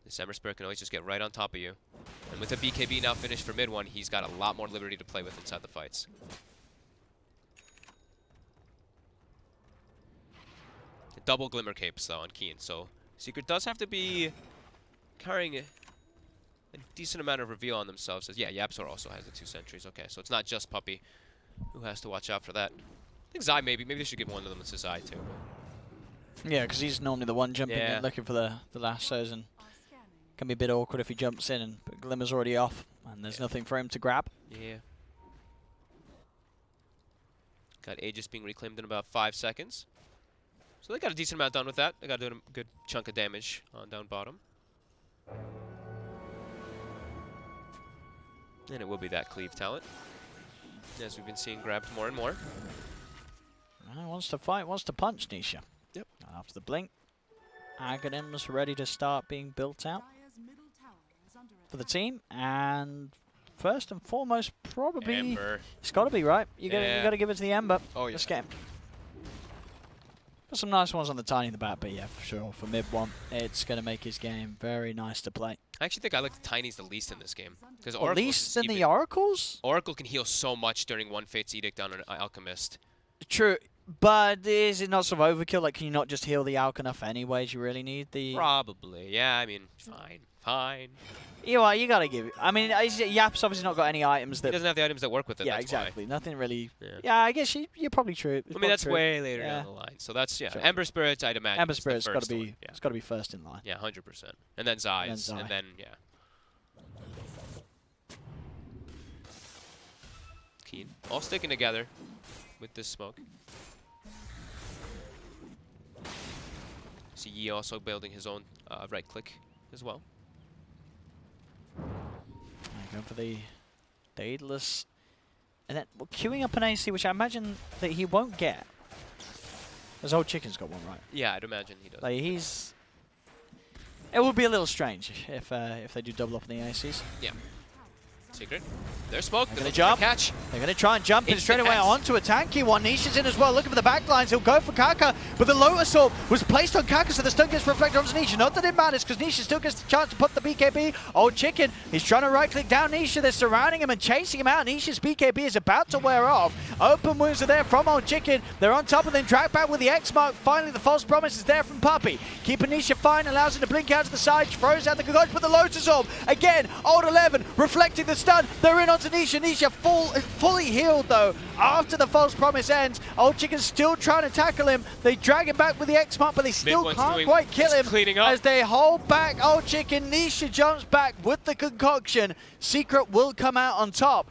This Ember Spirit can always just get right on top of you. And with the BKB now finished for mid one, he's got a lot more liberty to play with inside the fights. Double Glimmer Capes though on Keen, so Secret does have to be carrying a decent amount of reveal on themselves. As yeah, YapzOr also has the 2 sentries. Okay, so it's not just Puppey who has to watch out for that. I think Zai maybe they should give one of them to Zai too. Yeah, because he's normally the one jumping in looking for the lassos, and can be a bit awkward if he jumps in and Glimmer's already off and there's nothing for him to grab. Yeah. Got Aegis being reclaimed in about 5 seconds. So they got a decent amount done with that. They got to do a good chunk of damage on down bottom. And it will be that cleave talent, as we've been seeing grabbed more and more. Wants to fight, wants to punch Nisha. Yep. After the blink, Aghanim's ready to start being built out Dire's middle tower is under for the team, and first and foremost, probably Ember. it's got to be right. You got to give it to the Ember. Oh yeah. This game. Got some nice ones on the Tiny in the back, but yeah, for sure, for mid one, it's going to make his game very nice to play. I actually think I like the Tinies the least in this game. Because At least in the Oracles? Oracle can heal so much during one Fate's Edict on an Alchemist. True, but is it not sort of overkill? Like, can you not just heal the Alch enough anyways? You really need the... Probably, yeah, I mean, fine. You know what, you gotta give it. I mean, Yap's obviously not got any items that... He doesn't have the items that work with it, Yeah, that's exactly. why. Nothing really... Yeah. Yeah, I guess you're probably true. I mean, that's way later down the line. So that's, yeah. Sure. Ember Spirit, I'd imagine. Ember Spirit's got to be... one. Yeah. It's got to be first in line. Yeah, 100%. And then Zai's. Zai. And then, yeah. Keen. All sticking together with this smoke. See Yi also building his own right click as well. Going for the Daedalus. And then queuing up an AC, which I imagine that he won't get. His Old Chicken's got one, right? Yeah, I'd imagine he does. Like, he's... It would be a little strange if they do double up on the ACs. Yeah. Secret. There's smoke. They're going to jump. Catch. They're going to try and jump in Instant straight away Hex. onto a tanky one. Nisha's in as well, looking for the backlines. He'll go for Kaka, but the Lotus Orb was placed on Kaka, so the stun gets reflected onto Nisha. Not that it matters, because Nisha still gets the chance to put the BKB. Old Chicken, he's trying to right-click down Nisha. They're surrounding him and chasing him out. Nisha's BKB is about to wear off. Open wounds are there from Old Chicken. They're on top of them. Drag back with the X mark. Finally, the false promise is there from Puppey. Keeping Nisha fine, allows him to blink out to the side, throws out the concoction, but the Lotus Orb, again, Old 11, reflecting the stun. They're in onto Nisha. Nisha fully healed though after the false promise ends. Old Chicken's still trying to tackle him. They drag him back with the X mark, but they still can't quite kill him. Cleaning up. As they hold back Old Chicken, Nisha jumps back with the concoction. Secret will come out on top.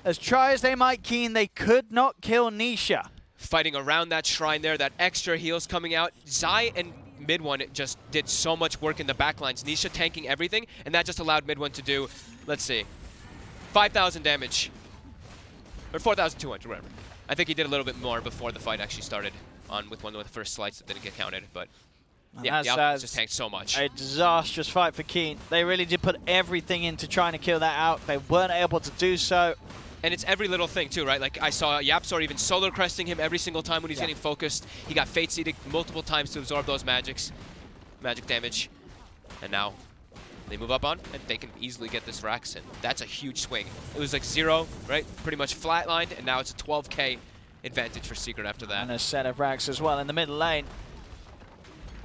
As try as they might, Keen, they could not kill Nisha. Fighting around that shrine there, that extra heals coming out. Zai and mid one just did so much work in the backlines. Nisha tanking everything, and that just allowed mid one to do, let's see, 5,000 damage. Or 4,200, whatever. I think he did a little bit more before the fight actually started on with one of the first slides that didn't get counted, but yeah, the Alchemist just tanked so much. A disastrous fight for Keen. They really did put everything into trying to kill that out. They weren't able to do so. And it's every little thing too, right? Like I saw YapzOr even solar cresting him every single time when he's getting focused. He got Fate's Edict multiple times to absorb those magics. magic damage. And now they move up on, and they can easily get this Rax, and that's a huge swing. It was like 0, right? Pretty much flatlined, and now it's a 12k advantage for Secret after that. And a set of Rax as well in the middle lane.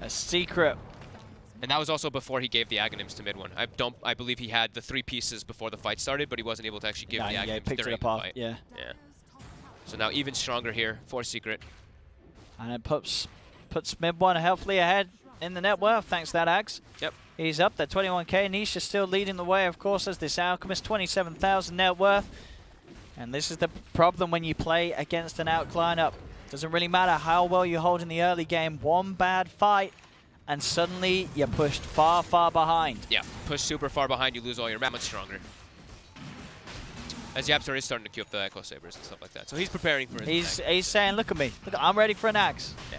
A Secret. And that was also before he gave the Aghanims to mid one. I believe he had the 3 pieces before the fight started, but he wasn't able to actually give the Aghanims picked during it apart. the fight. Yeah. Yeah. So now even stronger here for Secret. And it puts mid one healthily ahead in the net worth thanks to that Axe. Yep. He's up there, 21k. Nisha still leading the way, of course, as this Alchemist, 27,000 net worth. And this is the problem when you play against an Alk lineup. Doesn't really matter how well you hold in the early game. One bad fight, and suddenly you're pushed far, far behind. Yeah, push super far behind, you lose all your mana, much stronger. As Yapzor is starting to queue up the Echo Sabers and stuff like that. So he's preparing for his attack. He's saying, look at me. Look, I'm ready for an Axe. Yeah.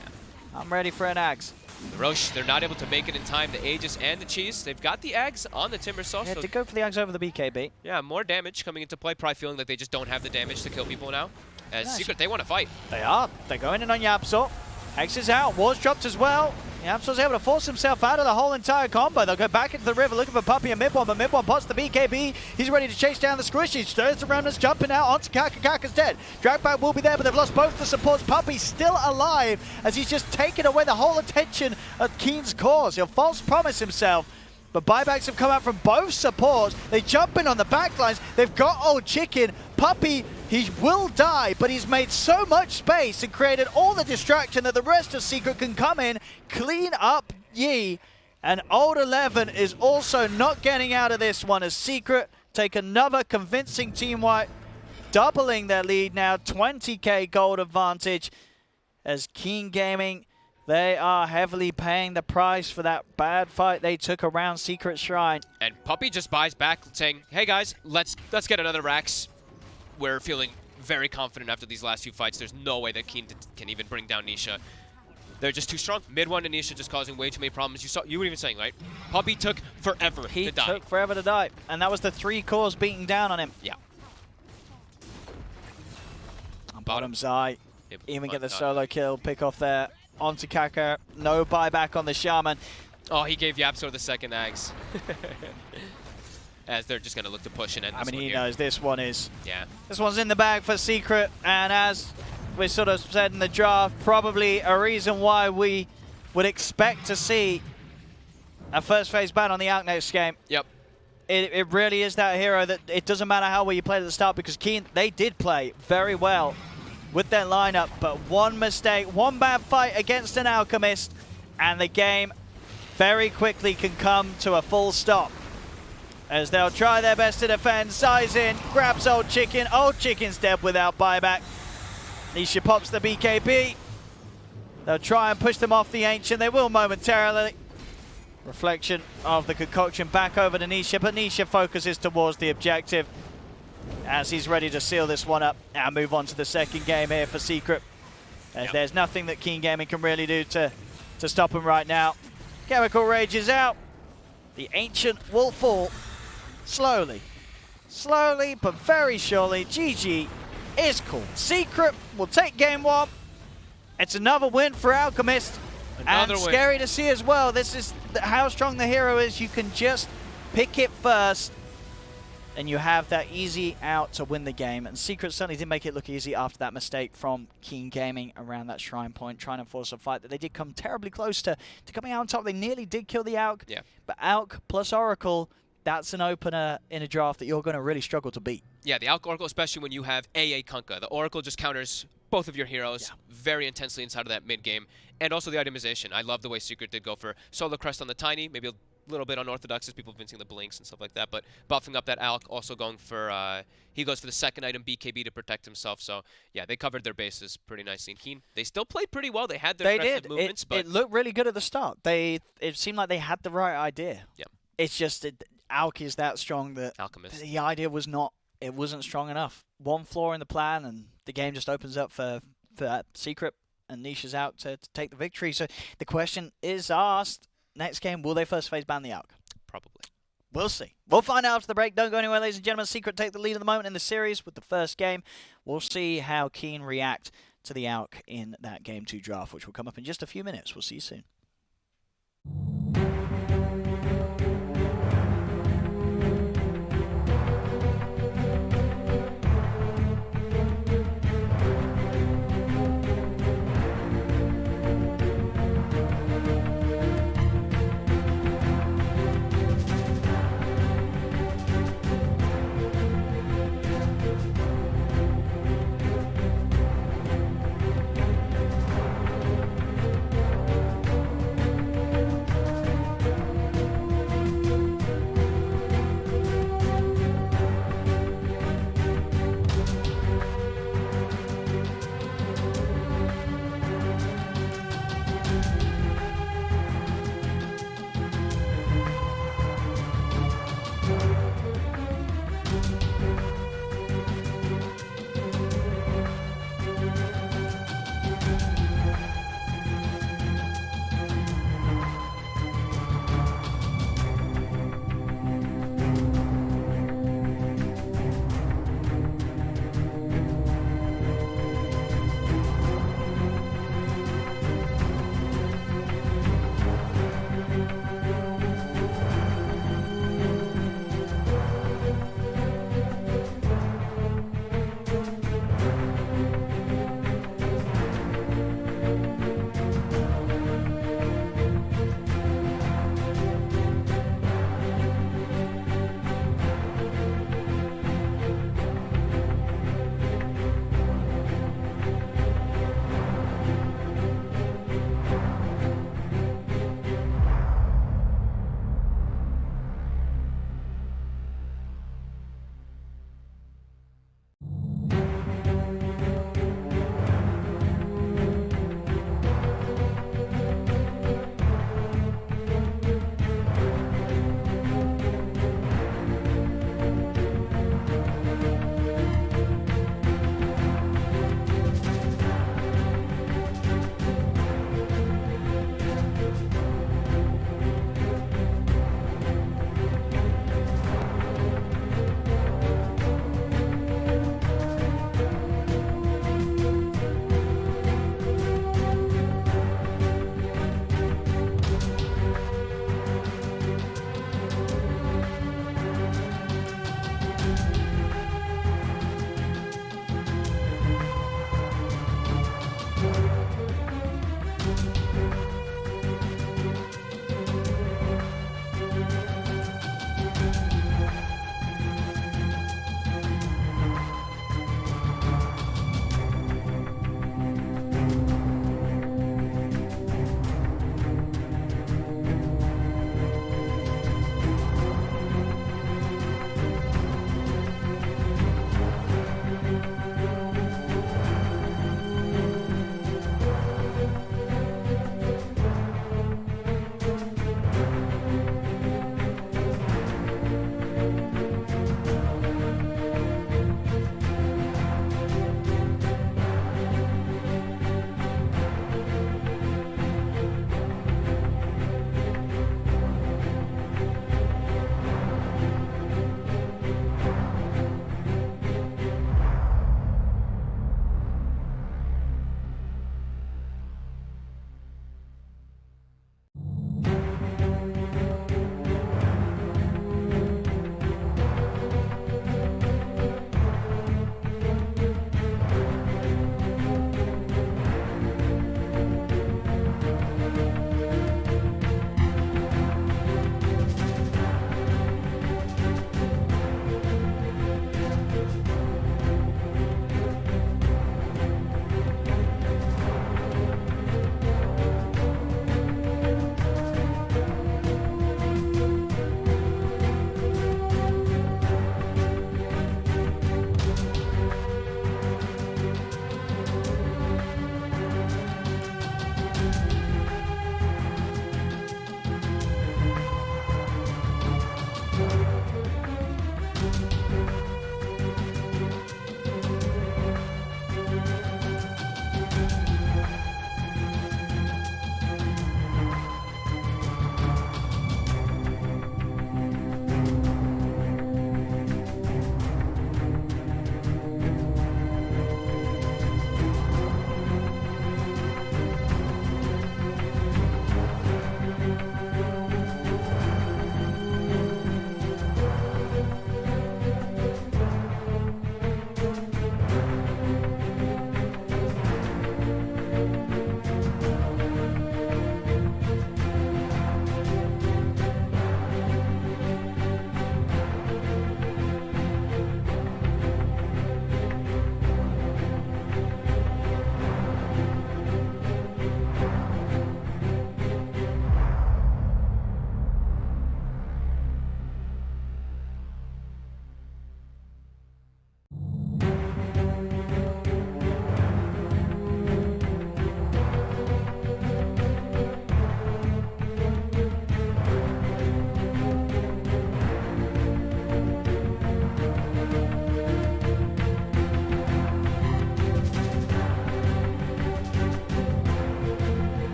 I'm ready for an Axe. The Roche, they're not able to make it in time. The Aegis and the Cheese, they've got the Ags on the Timbersaw. Yeah, So to go for the Axe over the BKB. yeah, more damage coming into play. Probably feeling like they just don't have the damage to kill people now. As Nice. Secret, they want to fight. They are. They're going in on Yapzor. Axe is out. Ward's dropped as well. Yapzor's able to force himself out of the whole entire combo. They'll go back into the river looking for Puppey and mid one, but mid one pots the BKB. He's ready to chase down the Squishy. Stirs around us, jumping out onto Kaka. Kaka's dead. Dragback will be there, but they've lost both the supports. Puppey's still alive as he's just taken away the whole attention of Keen's cause. He'll false promise himself. But buybacks have come out from both supports. They jump in on the backlines. They've got Old Chicken. Puppey, he will die, but he's made so much space and created all the distraction that the rest of Secret can come in, clean up Yi. And Old 11 is also not getting out of this one as Secret take another convincing team wipe, doubling their lead now, 20k gold advantage as Keen Gaming, they are heavily paying the price for that bad fight they took around Secret Shrine. And Puppey just buys back, saying, "Hey guys, let's get another Rax. We're feeling very confident after these last few fights. There's no way that Keen can even bring down Nisha. They're just too strong. Mid one and Nisha just causing way too many problems. You were even saying, right? Puppey took forever to die. He took forever to die, and that was the 3 cores beating down on him. Yeah. On bottom side, Yep, even get the not- solo kill, pick off there onto Kaka. No buyback on the Shaman. Oh, he gave Yapzor the second Ags. As they're just going to look to push and end this I mean, one he here. knows this one is. Yeah. This one's in the bag for Secret, and as we sort of said in the draft, probably a reason why we would expect to see a first phase ban on the Alk next game. Yep. It really is that hero that it doesn't matter how well you played at the start, because Keen, they did play very well with their lineup, but one mistake, one bad fight against an Alchemist, and the game very quickly can come to a full stop. As they'll try their best to defend. Size in, grabs Old Chicken. Old Chicken's dead without buyback. Nisha pops the BKB. They'll try and push them off the Ancient. They will momentarily. Reflection of the concoction back over to Nisha, but Nisha focuses towards the objective as he's ready to seal this one up and move on to the second game here for Secret. As there's nothing that Keen Gaming can really do to stop him right now. Chemical Rage is out. The Ancient will fall. Slowly. Slowly, but very surely. GG is cool. Secret will take game 1. It's another win for Alchemist. Another and win. scary to see as well. This is how strong the hero is. You can just pick it first, and you have that easy out to win the game. And Secret certainly did make it look easy after that mistake from Keen Gaming around that Shrine Point, trying to force a fight that they did come terribly close to coming out on top. They nearly did kill the Alk. Yeah. But Alk plus Oracle, that's an opener in a draft that you're going to really struggle to beat. Yeah, the Alk Oracle, especially when you have AA Kunkka. The Oracle just counters both of your heroes very intensely inside of that mid game. And also the itemization. I love the way Secret did go for Solar Crest on the Tiny, maybe a little bit unorthodox as people have been seeing the blinks and stuff like that, but buffing up that Alk, also going for, he goes for the second item, BKB, to protect himself. So, yeah, they covered their bases pretty nicely. And Keen, they still played pretty well. They had their aggressive movements, but it looked really good at the start. It seemed like they had the right idea. Yeah. It's just Alk is that strong that Alchemist. the idea was not, it wasn't strong enough. One flaw in the plan, and the game just opens up for that Secret, and Nisha's out to take the victory. So the question is asked, next game, will they first phase ban the Alk? Probably. We'll see. We'll find out after the break. Don't go anywhere, ladies and gentlemen. Secret take the lead at the moment in the series with the first game. We'll see how Keen react to the Alk in that Game 2 draft, which will come up in just a few minutes. We'll see you soon.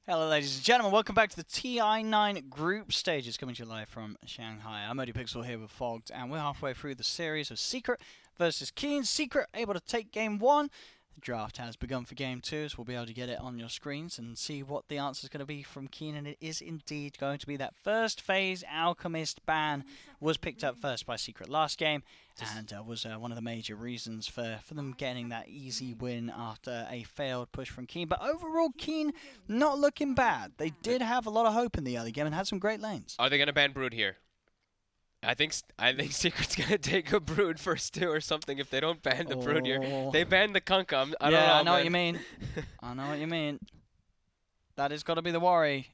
Hello, ladies and gentlemen. Welcome back to the TI9 group stages coming to you live from Shanghai. I'm ODPixel here with Fogged, and we're halfway through the series of Secret versus Keen. Secret able to take game 1. The draft has begun for game 2, so we'll be able to get it on your screens and see what the answer is going to be from Keen. And it is indeed going to be that first phase Alchemist ban was picked up first by Secret last game, and was one of the major reasons for them getting that easy win after a failed push from Keen. But overall, Keen not looking bad. They did have a lot of hope in the early game and had some great lanes. Are they going to ban Brood here? I think Secret's going to take a Brood first too or something if they don't ban the Brood here. They banned the Kunkka. I don't know, I know what you mean. I know what you mean. That has got to be the worry.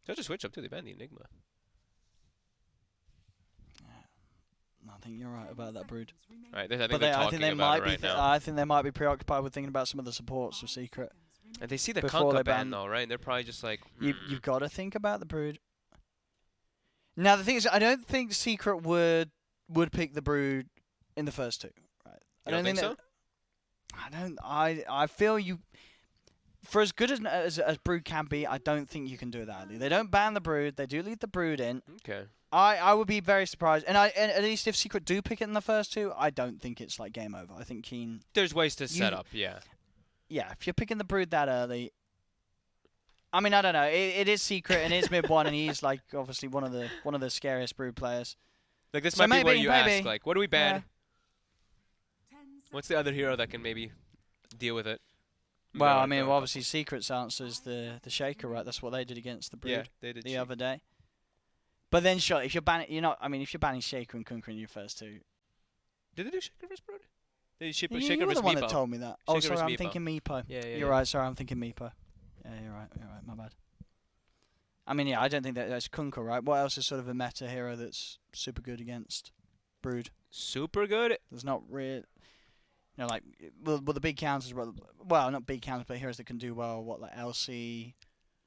They'll just switch up too. They banned the Enigma. I think you're right about that, Brood. Right, I think they're talking about it right now. I think they might be preoccupied with thinking about some of the supports of Secret. And they see the before Kunkka ban though, right? And they're probably just like, You've got to think about the Brood. Now the thing is, I don't think Secret would pick the Brood in the first two. Right? I don't think so. I feel you. For as good as Brood can be, I don't think you can do that. They don't ban the Brood. They do leave the Brood in. Okay. I would be very surprised, and at least if Secret do pick it in the first two, I don't think it's like game over. I think Keen. There's ways to set up, yeah. Yeah, if you're picking the Brood that early, I mean, I don't know. It is Secret and it is mid one, and he's like obviously one of the scariest Brood players. Like this So might be where you maybe. ask, like, what do we ban? Yeah. What's the other hero that can maybe deal with it? Well, I mean, obviously Secret's answer is the Shaker, right? That's what they did against the Brood yeah, they did the other day. But then, sure, if you're banning, if you're banning Shaker and Kunkka in your first two, did they do Shaker vs Brood? They did Shaker you were vs the one Meepo. that told me that. Shaker Oh, sorry, versus I'm Meepo. thinking Meepo. Yeah. You're right. Sorry, I'm thinking Meepo. Yeah, you're right. My bad. I mean, yeah, I don't think that's Kunkka, right? What else is sort of a meta hero that's super good against Brood? Super good. There's not really, like, well, the big counters. Well, not big counters, but heroes that can do well. What, like LC?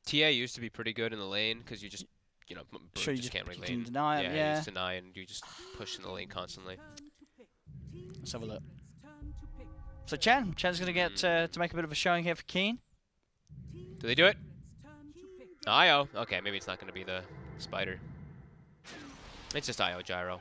TA used to be pretty good in the lane because you just, Brood Sure, you just can't really you can lane. deny him, yeah. You just deny and you just push in the lane constantly. Let's have a look. So Chen's going to get to make a bit of a showing here for Keen. Do they do it? IO. Okay, maybe it's not going to be the spider. It's just IO Gyro.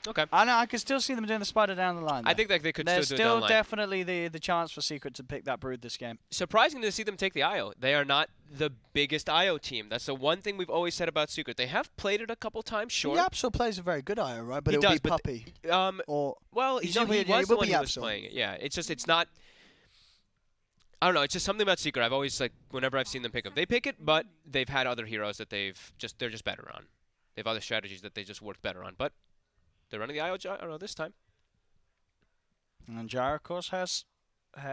Okay. I know. I could still see them doing the spider down the line. I think that they could There's still do it down the line. definitely the chance for Secret to pick that Brood this game. Surprising to see them take the IO. They are not the biggest IO team. That's the one thing we've always said about Secret. They have played it a couple times, sure. Yapsel plays a very good IO, right? But He it does, would be but Puppy. Well, he will was be the one who was Yapsel. playing it. Yeah, it's not. I don't know. It's just something about Secret. I've always whenever I've seen them pick them, they pick it, but they've had other heroes that they're just better on. They have other strategies that they just work better on, but they're running the IO Gyro this time. And Gyro, of course, has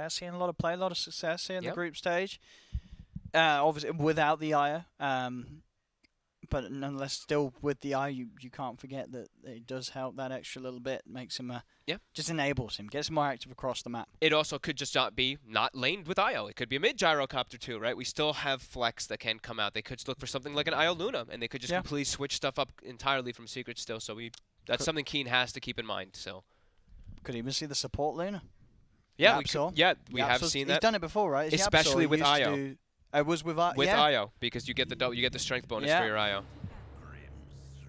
seen a lot of play, a lot of success here in the Yep. group stage. Obviously, without the IO. But nonetheless, still with the IO, you can't forget that it does help that extra little bit. Makes him, just enables him, gets more active across the map. It also could just not be laned with IO. It could be a mid gyrocopter too, right? We still have flex that can come out. They could look for something like an IO Luna, and they could just completely switch stuff up entirely from Secret still. So that's something Keen has to keep in mind. So could even see the support Luna. Yeah, we have Yapsel's- seen that. He's done it before, right? It's Especially Yapsel, with he used to IO. do- It was with IO. With yeah. IO, because you get the strength bonus Yeah. for your IO.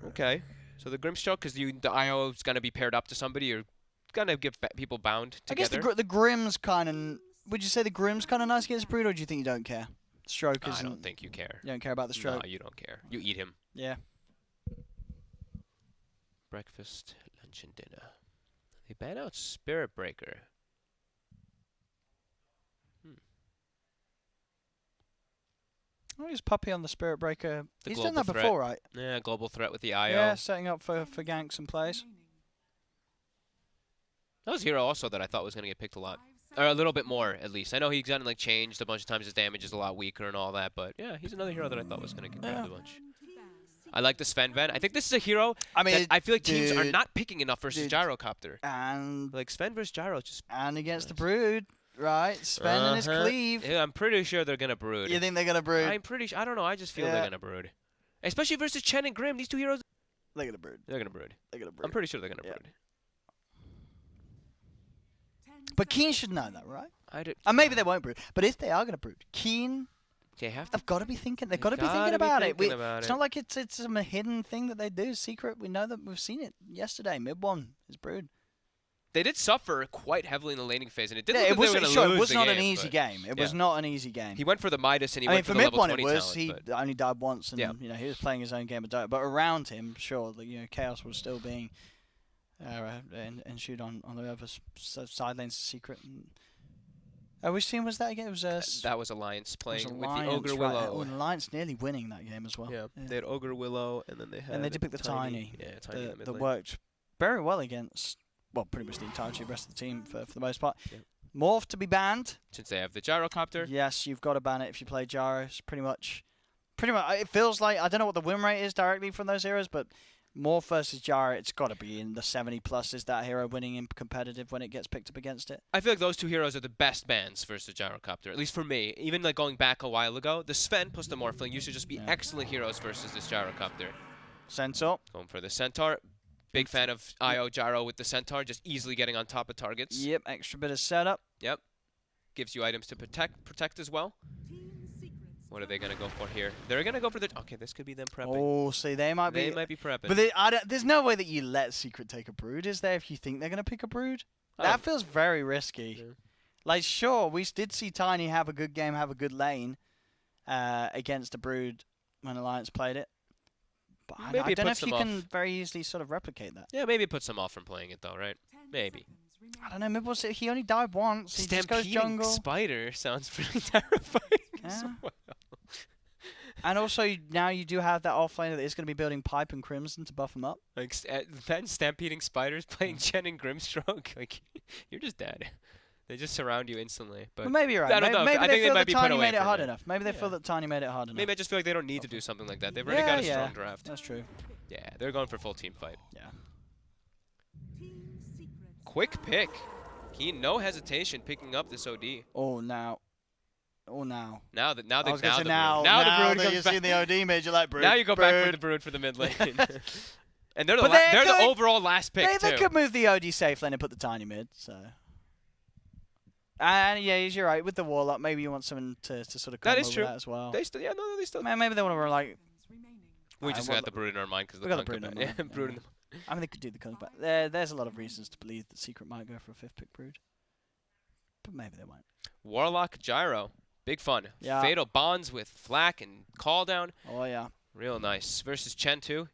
Okay, so the Grimstroke, because the IO is gonna be paired up to somebody, you're gonna get people bound I guess together. the Grim's kind of. Would you say the Grim's kind of nice against Brood, or do you think you don't care? Stroke I isn't. don't think you care. You don't care about the stroke. No, you don't care. You eat him. Yeah. Breakfast, lunch, and dinner. They ban out Spirit Breaker. Oh, he's Puppy on the Spirit Breaker. The He's done that global before, right? Yeah, global threat with the IO. Yeah, setting up for ganks and plays. That was a hero also that I thought was gonna get picked a lot. Or a little bit more, at least. I know he's gotten changed a bunch of times. His damage is a lot weaker and all that, but yeah, he's another hero that I thought was gonna get grabbed a bunch. I like the Sven Ven. I think this is a hero that I feel like teams are not picking enough versus Gyrocopter. And like Sven versus Gyro just. And against the Brood, right? Sven and his cleave. Yeah, I'm pretty sure they're gonna Brood. You think they're gonna Brood? I'm pretty sure. I don't know. I just feel they're gonna Brood, especially versus Chen and Grim. These two heroes. They're gonna Brood. They're gonna Brood. They're gonna Brood. I'm pretty sure they're gonna Brood. But Keen should know that, right? I do. And maybe they won't Brood. But if they are gonna Brood, Keen They have to. They've got to be thinking. They've got to be gotta thinking about it. thinking about It's it. not like it's some hidden thing that they do. Secret. We know that we've seen it yesterday. Mid one is Brood. They did suffer quite heavily in the laning phase, and it did Yeah, look it like they were wasn't. gonna Sure, lose it was the not game, an easy but game. It was yeah. not an easy game. He went for the Midas, and he I mean, went for the mid level one, 20 it was talent, he but only died once, and Yeah. he was playing his own game of Dota. But around him, sure, Chaos was still being ensued on the other side lanes. Secret. Which team was that again? It was that was Alliance it was playing with the Alliance, Ogre right. Willow. Oh, and Alliance nearly winning that game as well. Yeah, they had Ogre Willow, and then they had. And they did pick the Tiny. Yeah, Tiny in the mid that lane. worked very well against, well, pretty much the entirety of the rest of the team for the most part. Yep. Morph to be banned. Since they have the Gyrocopter. Yes, you've got to ban it if you play Gyros. Pretty much. It feels like, I don't know what the win rate is directly from those heroes, but Morph versus Gyro, it's got to be in the 70 plus. Is that hero winning in competitive when it gets picked up against it? I feel like those two heroes are the best bans versus the Gyrocopter, at least for me. Even like going back a while ago, the Sven plus the Morphling used to just be Yeah. excellent heroes versus this Gyrocopter. Centaur. Going for the Centaur. Big fan of IO Gyro with the Centaur, just easily getting on top of targets. Yep, extra bit of setup. Yep. Gives you items to protect as well. Team secrets. What are they going to go for here? They're going to go for the... Okay, this could be them prepping. Oh, see, they might be. They might be prepping. But there's no way that you let Secret take a Brood, is there, if you think they're going to pick a Brood? That feels very risky. Yeah. Like, sure, we did see Tiny have a good game, have a good lane against a Brood when Alliance played it. But I Maybe it don't know puts if you them can off. very easily sort of replicate that. Yeah, maybe it puts them off from playing it though, right? 10 Maybe. seconds remaining. I don't know, maybe he only died once. He just goes Stampeding jungle. Spider sounds pretty terrifying as Yeah. well. And also, now you do have that offlaner that is going to be building Pipe and Crimson to buff him up. Like, then Stampeding Spiders playing Chen and Grimstroke, like, you're just dead. They just surround you instantly. But But maybe you're right. I don't know. Maybe I they think they feel might that be put Tiny away made it from hard it. enough. Maybe they feel Yeah. that Tiny made it hard enough. maybe I just feel like they don't need to do something like that. They've already got a strong draft. That's true. Yeah, they're going for full team fight. Yeah. Team secrets. Quick pick. Keen, no hesitation picking up this OD. Oh, now. Oh, now. Now that now I the was gonna say the now. Brood. Now the that Brood you've comes back. seen the OD made you like Brood. Now you go back for the Brood. Brood for the mid lane. And they're the But they're the they're overall last pick They too. could move the OD safe lane and put the Tiny mid, so. And yeah, you're right. With the Warlock, maybe you want someone to sort of come That is over true. that as well. They still they still. Maybe they want to like. Seconds remaining. We just well, got the Brood in our mind because we the got the Kunkka Brood in ban. our Yeah, mind, Brood yeah. in the I mean, they could do the comes back. There's a lot of reasons to believe that Secret might go for a 5th pick Brood, but maybe they won't. Warlock Gyro. Big fun. Yeah. Fatal Bonds with Flak and Call Down. Oh yeah. Real nice. Versus Chen 2.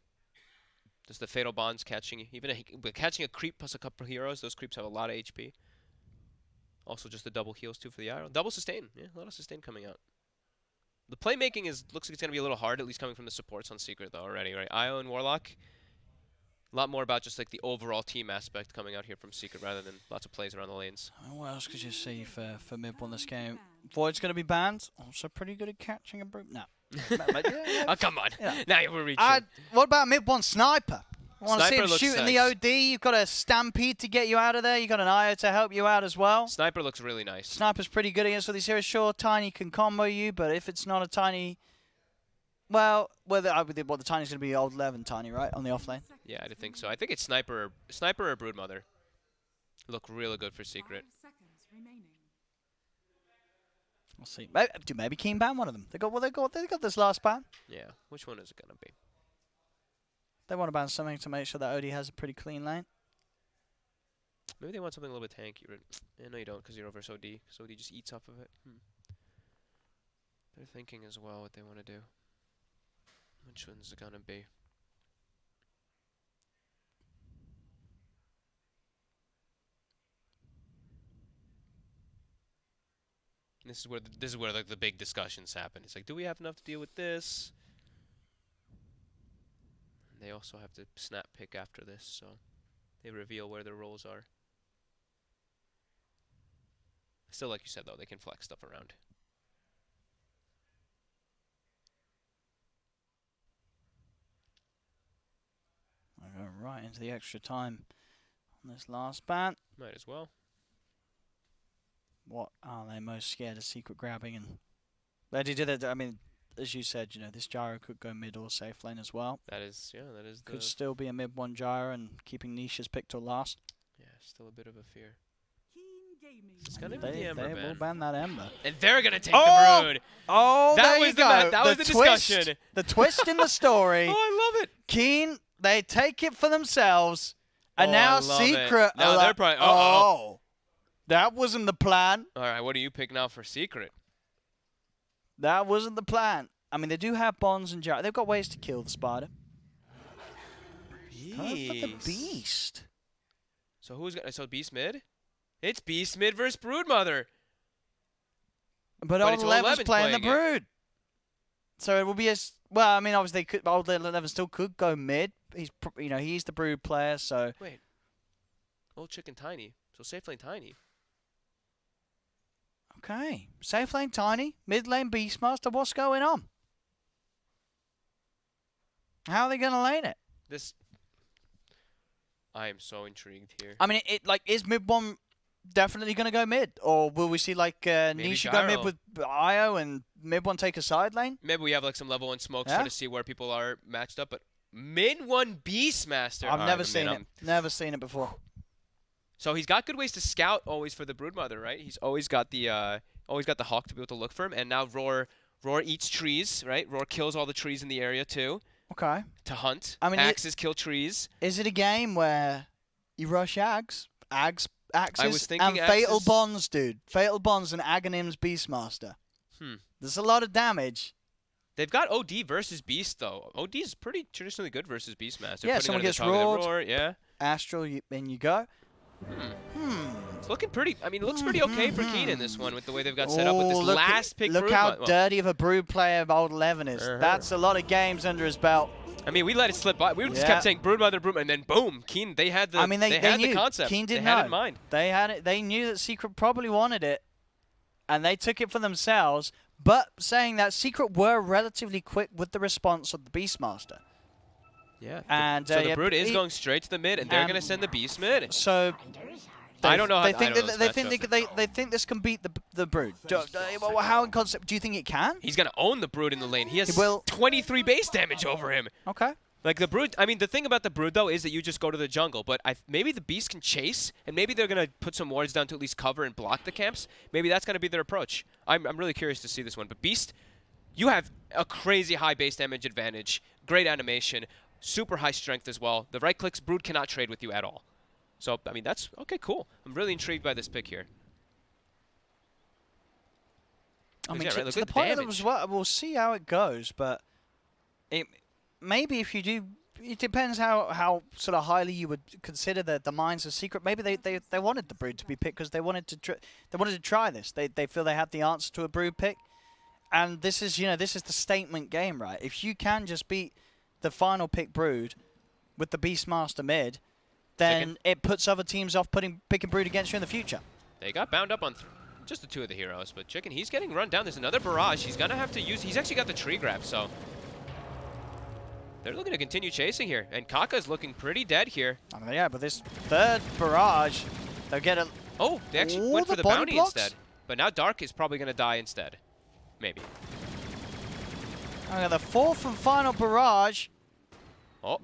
Just the Fatal Bonds catching, catching a creep plus a couple of heroes. Those creeps have a lot of HP. Also just the double heals too for the Gyro. Double sustain. Yeah, a lot of sustain coming out. The playmaking looks like it's going to be a little hard, at least coming from the supports on Secret though already, right? Io and Warlock. A lot more about just like the overall team aspect coming out here from Secret rather than lots of plays around the lanes. What else could you see for mid one this game? Void's going to be banned. Also pretty good at catching a Brood. No. Yeah. Oh, come on. Yeah. Now we're reaching. What about mid one Sniper? I want to see Sniper him looks shooting the nice. OD. You've got a Stampede to get you out of there. You've got an IO to help you out as well. Sniper looks really nice. Sniper's pretty good against all these heroes. Sure, Tiny can combo you, but if it's not a Tiny... Well, the Tiny's going to be old 11 Tiny, right, on the offlane? Yeah, I think so. I think it's Sniper or Broodmother. Look really good for Secret. 5 seconds remaining. We'll see. Maybe Keen ban one of them. They got this last ban. Yeah, which one is it gonna be? They want to ban something to make sure that OD has a pretty clean lane. Maybe they want something a little bit tanky. No, you don't, because you're over OD. So OD just eats off of it. They're thinking as well what they want to do. Which one's it gonna be? This is where like the big discussions happen. It's like, do we have enough to deal with this? And they also have to snap pick after this, so they reveal where their roles are. Still, like you said though, they can flex stuff around. I go right into the extra time on this last ban. Might as well. What are they most scared of? Secret grabbing, and they did it. I mean, as you said, this Gyro could go mid or safe lane as well. That is the Could still be a mid one Gyro and keeping Nisha's pick till last. yeah, still a bit of a fear. Keen gaming. It's gonna be the They Ember, will man. ban that Ember. And they're gonna take Oh! the Brood. Oh, That there was you the go. that was the twist, discussion. The twist in the story. Oh, I love it. Keen, they take it for themselves, and Oh, now I love it. Secret. Now are they're like, probably- oh, that wasn't the plan. All right, what do you pick now for Secret? That wasn't the plan. I mean, they do have bonds and jar. They've got ways to kill the spider. Go for the Beast. beast. So who's got? So Beast mid? It's Beast mid versus Broodmother. But But Old it's Eleven's Old playing the Eleven's playing Brood. So it will be well. I mean, obviously, Old Eleven still could go mid. He's the Brood player. So Wait. Old Chicken Tiny. So safe lane Tiny. okay, safe lane Tiny, mid lane Beastmaster. What's going on? How are they going to lane it? This. I am so intrigued here. I mean, is mid one definitely going to go mid, or will we see Nisha go mid Gyro. with Io and mid one take a side lane? Maybe we have like some level 1 smokes Yeah. try to see where people are matched up, but mid 1 Beastmaster. I've All never right, seen man, it. Never seen it before. So he's got good ways to scout always for the Broodmother, right? He's always got the hawk to be able to look for him, and now Roar eats trees, right? Roar kills all the trees in the area too Okay. to hunt. I mean, Axes kill trees. Is it a game where you rush axes, was thinking and fatal axes. bonds, dude? Fatal bonds and Aghanim's Beastmaster. There's a lot of damage. They've got OD versus Beast though. OD is pretty traditionally good versus Beastmaster. Yeah, Putting someone it on the gets top of the roared. Roar, yeah. Astral, in you go. It's looking pretty. I mean, it looks pretty okay for Keen in this one with the way they've got set up with this look last pick. Look Brood how well, dirty of a Brood player Old Eleven is. That's a lot of games under his belt. I mean, we let it slip by. We just Yeah. kept saying Broodmother, and then boom, Keen. They had the. I mean, they had knew. the concept. Keen didn't they had know. it in mind. They had it. They knew that Secret probably wanted it, and they took it for themselves. But saying that, Secret were relatively quick with the response of the Beastmaster. Yeah. And so the yeah, Brood is he- going straight to the mid, and they're going to send the Beast mid. So I don't know how they think I don't know they this think matchup. they think this can beat the Brood. How in concept do you think it can? He's going to own the Brood in the lane. He has He will. 23 base damage over him. Okay. Like the Brood, I mean, the thing about the Brood though is that you just go to the jungle, but maybe the Beast can chase, and maybe they're gonna put some wards down to at least cover and block the camps. Maybe that's gonna be their approach. I'm really curious to see this one. But Beast, you have a crazy high base damage advantage, great animation, super high strength as well. The right clicks, Brood cannot trade with you at all. So I mean, that's okay, cool. I'm really intrigued by this pick here. I mean, Yeah, right, to look the at the point of damage. it, we'll see how it goes, but maybe if you do, it depends how sort of highly you would consider the Mines of Secret. Maybe they wanted the Brood to be picked because they wanted to try this. They feel they had the answer to a Brood pick, and this is the statement game, right? If you can just beat the final pick Brood with the Beastmaster mid, then Chicken. it puts other teams off picking Brood against you in the future. They got bound up on just the two of the heroes, but Chicken, he's getting run down. There's another barrage. He's gonna have to use. He's actually got the tree grab, so. They're looking to continue chasing here, and Kaka's looking pretty dead here. I mean, yeah, but this third barrage, they'll get a. Oh, they actually Ooh, went for the the body bounty blocks? instead. But now Dark is probably going to die instead. Maybe. Okay, the fourth and final barrage. Oh.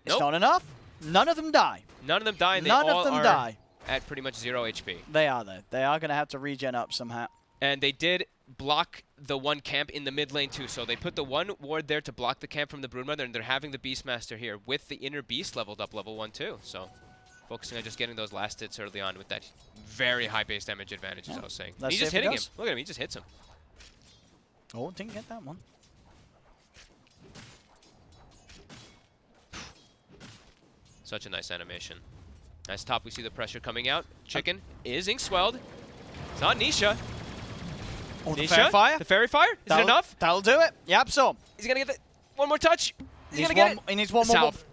It's Nope. not enough. None of them die. None of them die, and they None all of them are die. at pretty much 0 HP. They are, though. They are going to have to regen up somehow. And they did block the one camp in the mid lane too. So they put the one ward there to block the camp from the Broodmother, and they're having the Beastmaster here with the inner beast leveled up level 1 too. So focusing on just getting those last hits early on with that very high base damage advantage, as I was saying. Let's He's see just if it hitting him. goes. Look at him. He just hits him. Oh, didn't get that one. Such a nice animation. Nice top. We see the pressure coming out. Chicken is Inkswelled. It's not Nisha. Oh, the Nisha? Fairy Fire? The Fairy Fire? Is it enough? That'll do it. Yep, so. He's going to get the one more touch. He's Needs going to get it. He needs one more. South.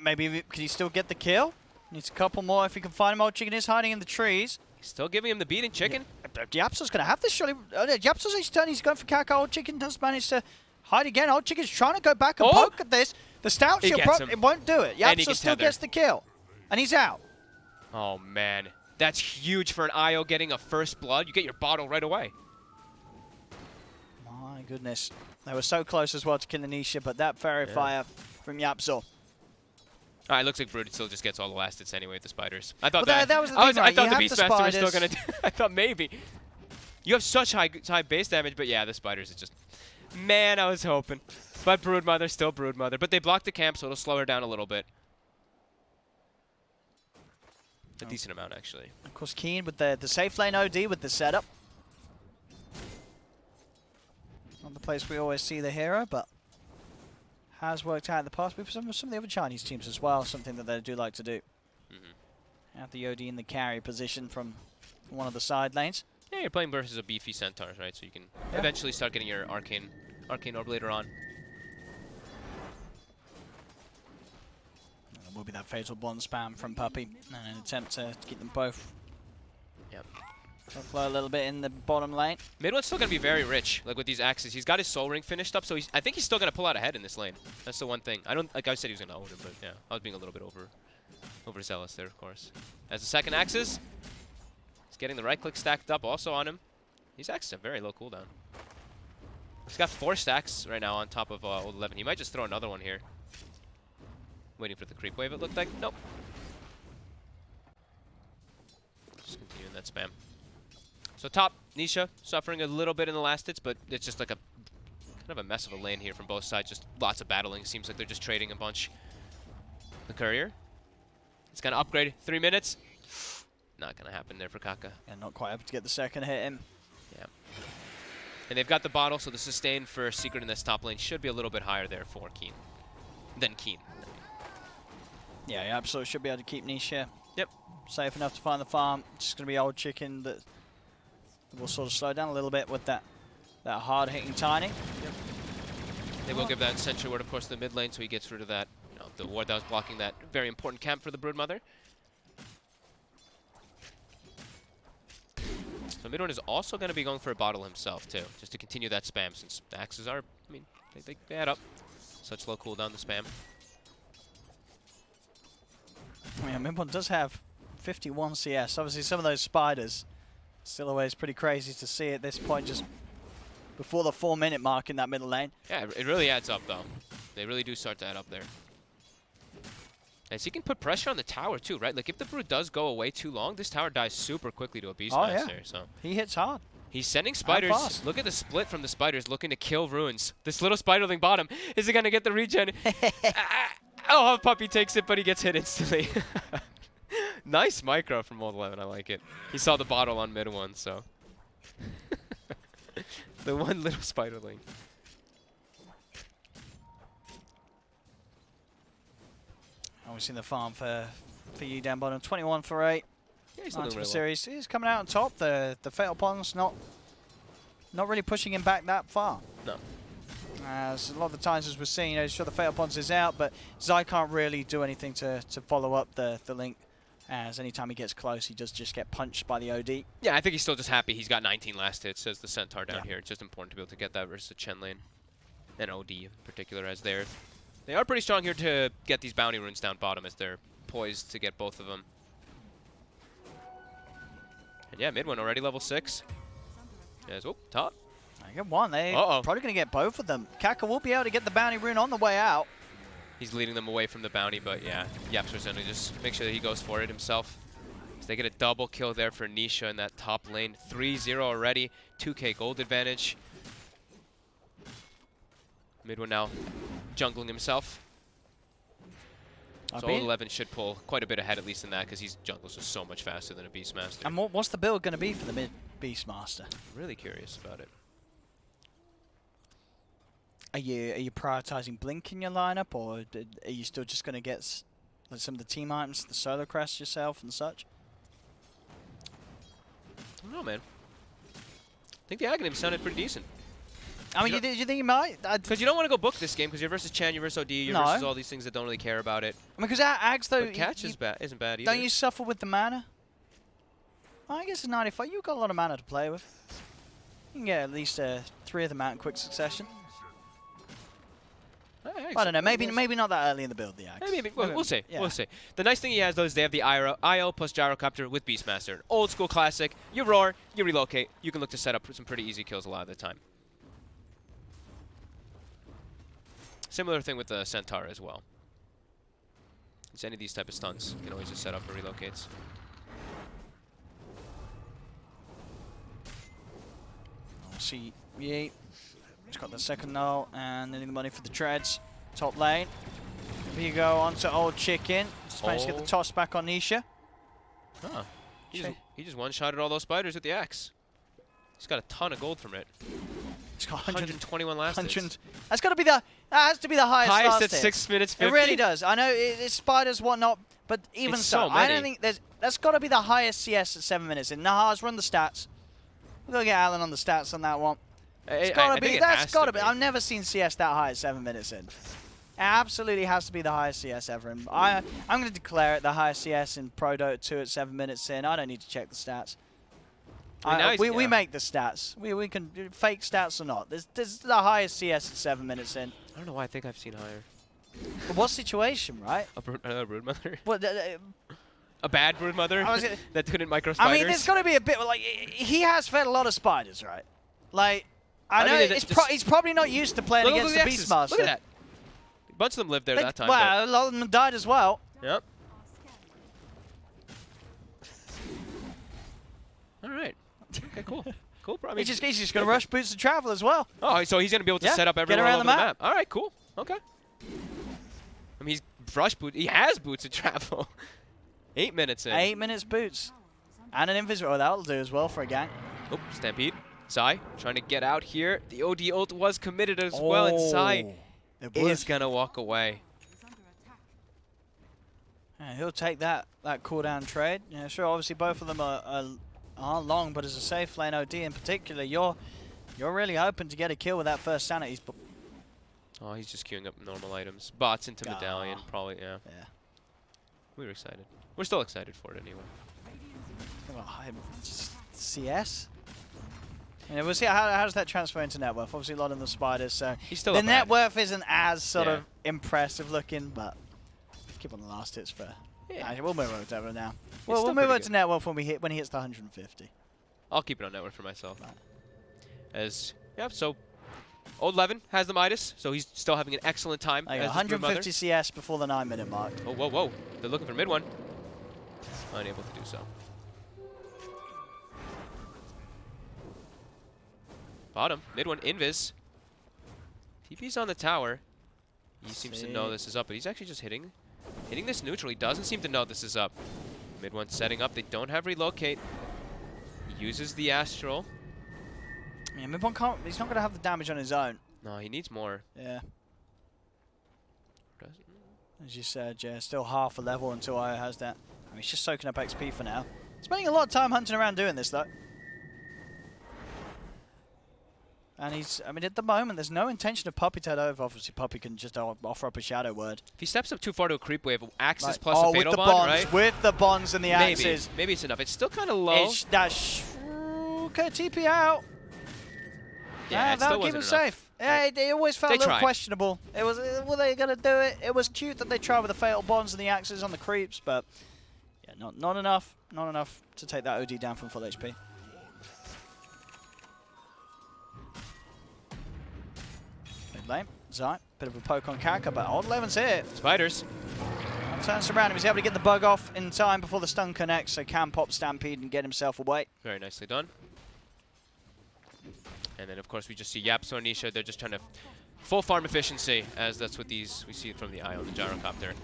Maybe can he still get the kill? Needs a couple more if he can find him. Old Chicken is hiding in the trees. Still giving him the beating, Chicken. Yapso's going to have this, surely. Yapso's his turn. He's going for Kaka. Old Chicken does manage to hide again. Old Chicken's trying to go back and Oh! poke at this. The Stout He Shield gets him. it won't do it. And he Yapso can still tether. gets the kill. And he's out. Oh, man. That's huge for an IO getting a first blood. You get your bottle right away. My goodness. They were so close as well to killing Nisha, but that Fairy Fire from Yapso. It looks like Brood still just gets all the last hits anyway with the spiders. I thought Well, that was the thing, I right? thought You the have the Beastmaster was still spiders. gonna. I thought maybe. You have such high base damage, but yeah, the spiders is just. Man, I was hoping. But Broodmother, still Broodmother. But they blocked the camp, so it'll slow her down a little bit. A decent amount, actually. Of course, Keen with the safe lane OD with the setup. Not the place we always see the hero, but has worked out in the past with some of the other Chinese teams as well, something that they do like to do. Have the OD in the carry position from one of the side lanes. Yeah, you're playing versus a beefy Centaurs, right? So you can eventually start getting your Arcane Orb later on. And there will be that Fatal Bond spam from Puppey and an attempt to keep them both. Yep. Flow a little bit in the bottom lane. Mid one's still going to be very rich, like with these axes. He's got his Soul Ring finished up, so I think he's still going to pull out ahead in this lane. That's the one thing. Like I said, he was going to own him, but yeah, I was being a little bit overzealous there, of course. As the second axes, he's getting the right click stacked up also on him. These axes have very low cooldown. He's got 4 stacks right now on top of old 11. He might just throw another one here. Waiting for the creep wave, it looked like. Nope. Just continuing that spam. So top, Nisha suffering a little bit in the last hits, but it's just like a kind of a mess of a lane here from both sides. Just lots of battling. Seems like they're just trading a bunch. The courier. It's gonna upgrade 3 minutes. Not gonna happen there for Kaka. And not quite able to get the second hit in. Yeah. And they've got the bottle, so the sustain for Secret in this top lane should be a little bit higher there for Keen. Than Keen. Yeah, you absolutely should be able to keep Nisha. Yep. Safe enough to find the farm. Just gonna be old chicken that will sort of slow down a little bit with that hard-hitting Tiny. Yep. They will give that Sentry Ward, of course, to the mid lane, so he gets rid of that. The ward that was blocking that very important camp for the Broodmother. So mid one is also going to be going for a bottle himself, too, just to continue that spam, since the axes are, I mean, they add up. Such low cooldown, the spam. I mean, Mid-One does have 51 CS. Obviously, some of those spiders still always pretty crazy to see at this point, just before the 4-minute mark in that middle lane. Yeah, it really adds up, though. They really do start to add up there. And so you can put pressure on the tower, too, right? Like, if the Brood does go away too long, this tower dies super quickly to a Beastmaster. yeah. So He hits hard. he's sending spiders. fast. Look at the split from the spiders looking to kill Ruins. This little spiderling bottom. Is he going to get the regen? Oh, Puppey takes it, but he gets hit instantly. Nice micro from Old 11. I like it. He saw the bottle on mid one, so. The one little spiderling. We've seen the farm for you down bottom. 21 for 8. Yeah, he's still doing For really well. series. He's coming out on top. The Fatal Pond's not really pushing him back that far. No. As a lot of the times as we're seeing, sure the Fatal Ponds is out, but Zai can't really do anything to follow up the link. As anytime he gets close, he does just get punched by the OD. Yeah, I think he's still just happy he's got 19 last hits, says the Centaur down Yeah. here. It's just important to be able to get that versus the Chen lane. And OD in particular, as they are pretty strong here to get these bounty runes down bottom, as they're poised to get both of them. And yeah, mid one already level 6. Yes, oh, top. I get one. They're Uh-oh. probably going to get both of them. Kaka will be able to get the bounty rune on the way out. He's leading them away from the bounty, but yeah, Yapster's going to just make sure that he goes for it himself. So they get a double kill there for Nisha in that top lane. 3-0 already, 2k gold advantage. Mid one now jungling himself. So Old 11 should pull quite a bit ahead, at least in that, because his jungles are so much faster than a Beastmaster. And what's the build going to be for the mid Beastmaster? Really curious about it. Are you prioritizing Blink in your lineup, or are you still just going to get like some of the team items, the Solar Crest yourself and such? I don't know, man. I think the Aghanim sounded pretty decent. I mean, you think you might? Because you don't want to go book this game, because you're versus Chan, you're versus OD, you're No. versus all these things that don't really care about it. I mean, because Ags, though, But catch isn't bad either. don't you suffer with the mana? I guess it's 95. You've got a lot of mana to play with. You can get at least 3 of them out in quick succession. I don't know. Maybe not that early in the build, the Ags. Maybe we'll see. Yeah. We'll see. The nice thing he has, though, is they have the IO plus Gyrocopter with Beastmaster. An old school classic. You roar, you relocate. You can look to set up some pretty easy kills a lot of the time. Similar thing with the Centaur as well. It's any of these type of stunts. You can always just set up for relocates. See, Yeet. He's got the second null and needing the money for the treads. Top lane. Here you go on to Old Chicken. Just managed to get the toss back on Nisha. Oh. He just one-shotted all those spiders with the axe. He's got a ton of gold from it. He's got 121 last hits. That's got to be the. That has to be the highest. Highest last at hits. 6 minutes 50? It really does. I know it's spiders, whatnot, but even It's so, so I don't many. think that's got to be the highest CS at 7 minutes in. Nahas, run the stats. We're gonna get Alan on the stats on that one. It's got to be. That's got to be. I've never seen CS that high at 7 minutes in. It absolutely has to be the highest CS ever. And I'm going to declare it the highest CS in Pro Dota 2 at 7 minutes in. I don't need to check the stats. We make the stats. We can fake stats or not. This is the highest CS at 7 minutes in. I don't know why I think I've seen higher. But what situation, right? Another broodmother? What? A bad broodmother that couldn't micro spiders? I mean, there's got to be a bit like he has fed a lot of spiders, right? Like I know mean, he's probably not used to playing against the Beastmaster. Look at that. A bunch of them lived there that time. Well, a lot of them died as well. Yep. All right. Okay, cool. Cool. He's just going to rush Boots to travel as well. Oh, so he's going to be able to set up everywhere all over the map. All right, cool. Okay. I mean, he's rush Boots. He has Boots to travel. 8 minutes in. 8 minutes Boots. And an invisible. Oh, that'll do as well for a gank. Oh, Stampede. Sai trying to get out here. The OD ult was committed as well, and Sai is going to walk away. Yeah, he'll take that cooldown trade. Yeah, sure, obviously both of them are long, but as a safe lane OD in particular, you're really hoping to get a kill with that first sanity. Oh, he's just queuing up normal items. Bots into Medallion, probably, yeah. Yeah. We were excited. We're still excited for it anyway. CS? Yeah, we'll see how does that transfer into net worth. Obviously a lot of the spiders, so he's still the net worth isn't as sort of impressive looking, but keep on the last hits for. Yeah. Actually, we'll move over to it now. Well, we'll move over to net worth when he hits the 150. I'll keep it on net worth for myself. Right. So Old Levin has the Midas, so he's still having an excellent time. 150 CS before the 9-minute mark. Oh, whoa, whoa. They're looking for mid one. Unable to do so. Bottom, mid one, Invis. TP's on the tower. He seems to know this is up, but he's actually just hitting this neutral. He doesn't seem to know this is up. Mid one setting up. They don't have relocate. He uses the Astral. Yeah, mid one can't. He's not going to have the damage on his own. No, he needs more. Yeah. As you said, yeah, still half a level until IO has that. I mean, he's just soaking up XP for now. Spending a lot of time hunting around doing this, though. And I mean, at the moment, there's no intention of Puppy to head over. Obviously, Puppy can just offer up a Shadow Word. If he steps up too far to a creep wave, axes plus a Fatal Bond, bonds, right? With the bonds and the axes. Maybe it's enough. It's still kind of low. Okay, TP out. Yeah, that'll keep him safe. Yeah, it always felt a little questionable. It was, were they going to do it? It was cute that they tried with the Fatal Bonds and the axes on the creeps, but yeah, not enough. Not enough to take that OD down from full HP. Mid lane, Zai, bit of a poke on Kaka, but Old Levin's here. Spiders. Turns around him, he's able to get the bug off in time before the stun connects, so can pop Stampede and get himself away. Very nicely done. And then, of course, we just see Yapso and Nisha. They're just trying to full farm efficiency, as that's what we see from the IO, the Gyrocopter.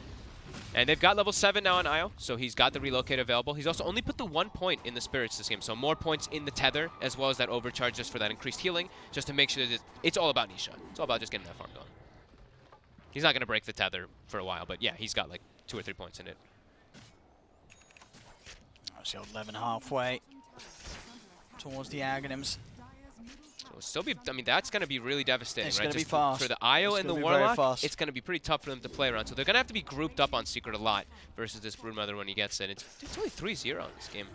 And they've got level 7 now on IO, so he's got the relocate available. He's also only put the 1 point in the Spirits this game, so more points in the Tether, as well as that overcharge just for that increased healing, just to make sure that it's all about Nisha. It's all about just getting that farm going. He's not going to break the Tether for a while, but yeah, he's got like 2 or 3 points in it. Obviously, Old Levin halfway towards the Aghanims. So still be, I mean, that's going to be really devastating, it's right? Going to be fast. For the IO and the Warlock, it's going to be pretty tough for them to play around. So they're going to have to be grouped up on Secret a lot versus this Broodmother when he gets in. It's only 3-0 in this game.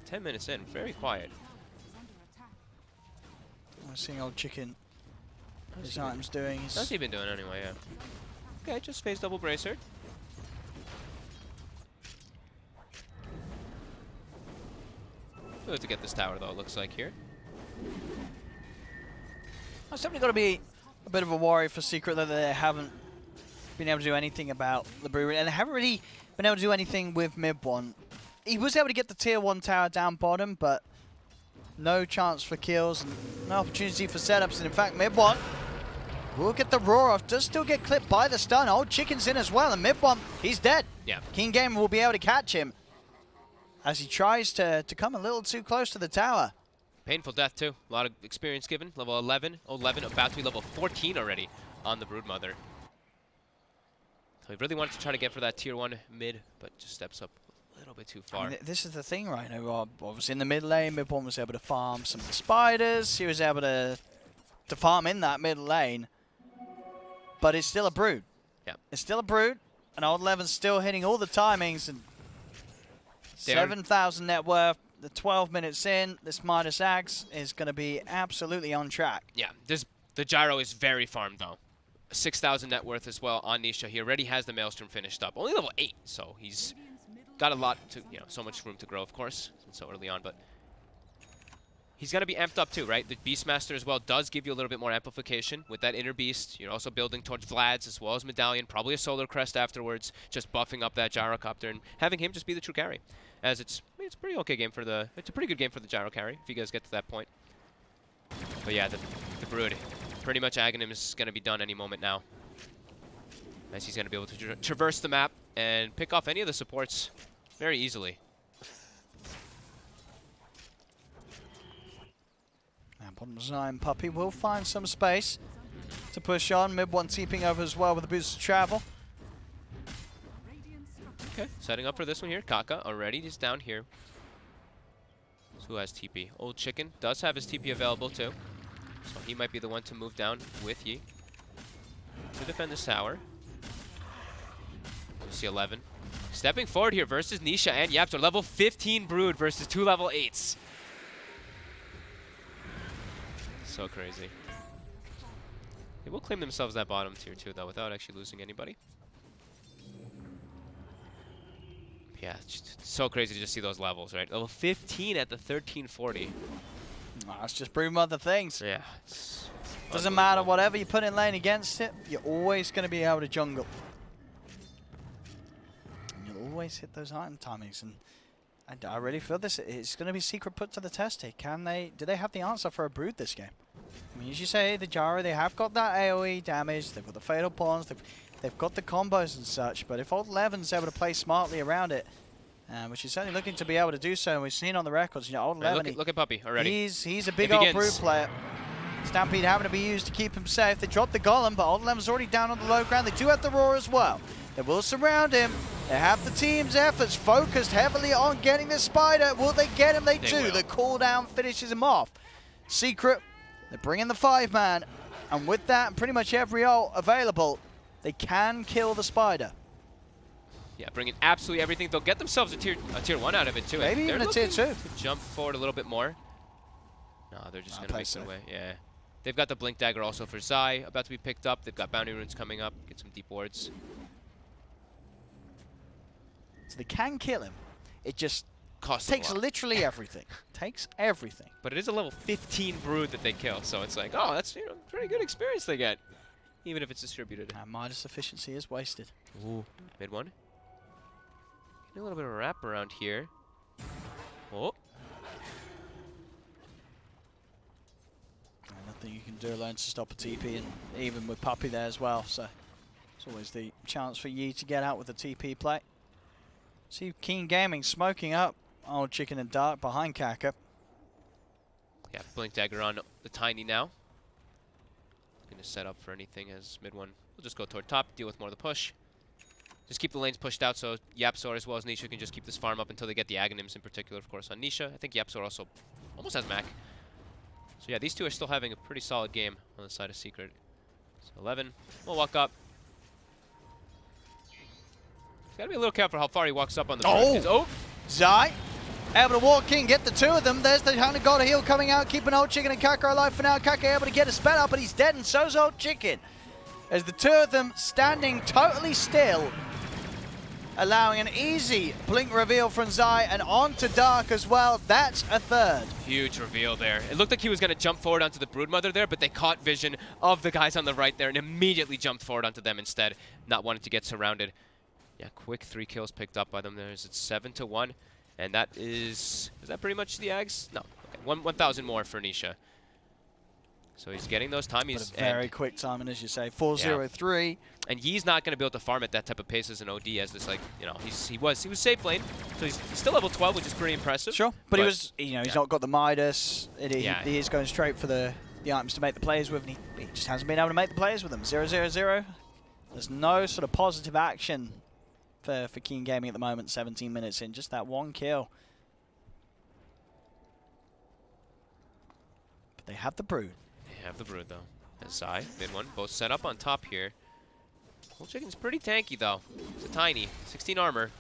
10 minutes in, very quiet. We're seeing Old Chicken. His items doing. How's he been doing anyway? Yeah. Okay, just phase double bracer. Good to get this tower though. It looks like here. It's definitely got to be a bit of a worry for Secret that they haven't been able to do anything about the Brewery, and they haven't really been able to do anything with mid one. He was able to get the tier 1 tower down bottom, but no chance for kills and no opportunity for setups. And in fact, mid one will get the roar off, does still get clipped by the stun. Old Chicken's in as well, and mid one, he's dead. Yeah. King Gamer will be able to catch him as he tries to come a little too close to the tower. Painful death, too. A lot of experience given. Level 11. 11 about to be level 14 already on the Broodmother. So he really wanted to try to get for that tier 1 mid, but just steps up a little bit too far. I mean, this is the thing right now. Obviously in the mid lane, mid one was able to farm some of the spiders. He was able to farm in that mid lane. But it's still a Brood. Yeah. It's still a Brood. And Old 11's still hitting all the timings. And 7,000 net worth. The 12 minutes in, this Midas Axe is going to be absolutely on track. Yeah, the Gyro is very farmed, though. 6,000 net worth as well on Nisha. He already has the Maelstrom finished up. Only level 8, so he's got a lot to, so much room to grow, of course, since so early on. But he's going to be amped up, too, right? The Beastmaster as well does give you a little bit more amplification with that Inner Beast. You're also building towards Vlad's as well as Medallion, probably a Solar Crest afterwards, just buffing up that Gyrocopter and having him just be the true carry. As it's a pretty okay game for the, it's a pretty good game for the Gyro carry, if you guys get to that point. But yeah, the Brood, pretty much Aghanim is going to be done any moment now. As he's going to be able to traverse the map and pick off any of the supports very easily. And bottom design, Puppey will find some space to push on. Mid one TPing over as well with a boost of travel. Okay, setting up for this one here. Kaka already just down here. So who has TP? Old Chicken does have his TP available too. So he might be the one to move down with Yi to defend this tower. You see 11. Stepping forward here versus Nisha and YapzOr. Level 15 Brood versus 2 level 8s. So crazy. They will claim themselves that bottom tier 2 though without actually losing anybody. Yeah, it's so crazy to just see those levels, right? Level 15 at the 1340. Oh, that's just Broodmother things. Yeah. Doesn't matter, whatever you put in lane against it, you're always going to be able to jungle. And you'll always hit those item timings. And I really feel this, it's going to be secret put to the test here. Do they have the answer for a Brood this game? I mean, as you say, the Gyro, they have got that AoE damage, they've got the Fatal Pawns, they've got the combos and such, but if Old 11's able to play smartly around it, which he's certainly looking to be able to do so, and we've seen on the records, Old 11, look at Puppey already. He's a big old Brood player. Stampede having to be used to keep him safe. They dropped the Golem, but Old 11's already down on the low ground. They do have the Roar as well. They will surround him. They have the team's efforts focused heavily on getting this Spider. Will they get him? They do. Will. The cooldown finishes him off. Secret, they bring in the 5-man, and with that, pretty much every ult available, they can kill the Spider. Yeah, bringing absolutely everything. They'll get themselves a tier 1 out of it too. Maybe even a tier 2. To jump forward a little bit more. No, they're just going to make it away. Yeah. They've got the Blink Dagger also for Zai, about to be picked up. They've got Bounty Runes coming up. Get some deep wards. So they can kill him. It just takes literally everything. Takes everything. But it is a level 15 Brood that they kill, so it's like, oh, that's pretty good experience they get, even if it's distributed. And Midas efficiency is wasted. Ooh, mid one. Getting a little bit of a wrap around here. Oh. And nothing you can do alone to stop a TP, and even with Puppey there as well. So it's always the chance for Yi to get out with a TP play. See Keen Gaming smoking up Old Chicken and Dark behind Kaka. Yeah, Blink Dagger on the Tiny now. Gonna set up for anything as mid one. We'll just go toward top, deal with more of the push. Just keep the lanes pushed out so YapzOr as well as Nisha can just keep this farm up until they get the Aghanims in particular, of course, on Nisha. I think YapzOr also almost has Mac. So yeah, these two are still having a pretty solid game on the side of Secret. So 11, we'll walk up. Gotta be a little careful how far he walks up on the bridge. Oh! Zai able to walk in, get the two of them. There's the Hunter God Heal coming out, keeping Old Chicken and Kaka alive for now. Kaka able to get a spell up, but he's dead, and so's Old Chicken. As the two of them standing totally still allowing an easy blink reveal from Zai and on to Dark as well. That's a third. Huge reveal there. It looked like he was going to jump forward onto the Broodmother there, but they caught vision of the guys on the right there and immediately jumped forward onto them instead, not wanting to get surrounded. Yeah, quick 3 kills picked up by them there. It's 7-1, and that is that pretty much the Ags? No, okay. 1,000 more for Nisha. So he's getting those time. He's very quick timing, as you say. 4-0-3. And Yee's not going to be able to farm at that type of pace as an OD, as this, like, you know, he was safe lane, so he's still level 12, which is pretty impressive. Sure, but he was, you know, he's not got the Midas. He is going straight for the items to make the plays with, and he just hasn't been able to make the plays with them. 0-0-0. There's no sort of positive action for Keen Gaming at the moment. 17 minutes in, just that 1 kill. But they have the Brood. They have the Brood, though. And Zai, mid one, both set up on top here. Cold Chicken's pretty tanky, though. It's a tiny, 16 armor,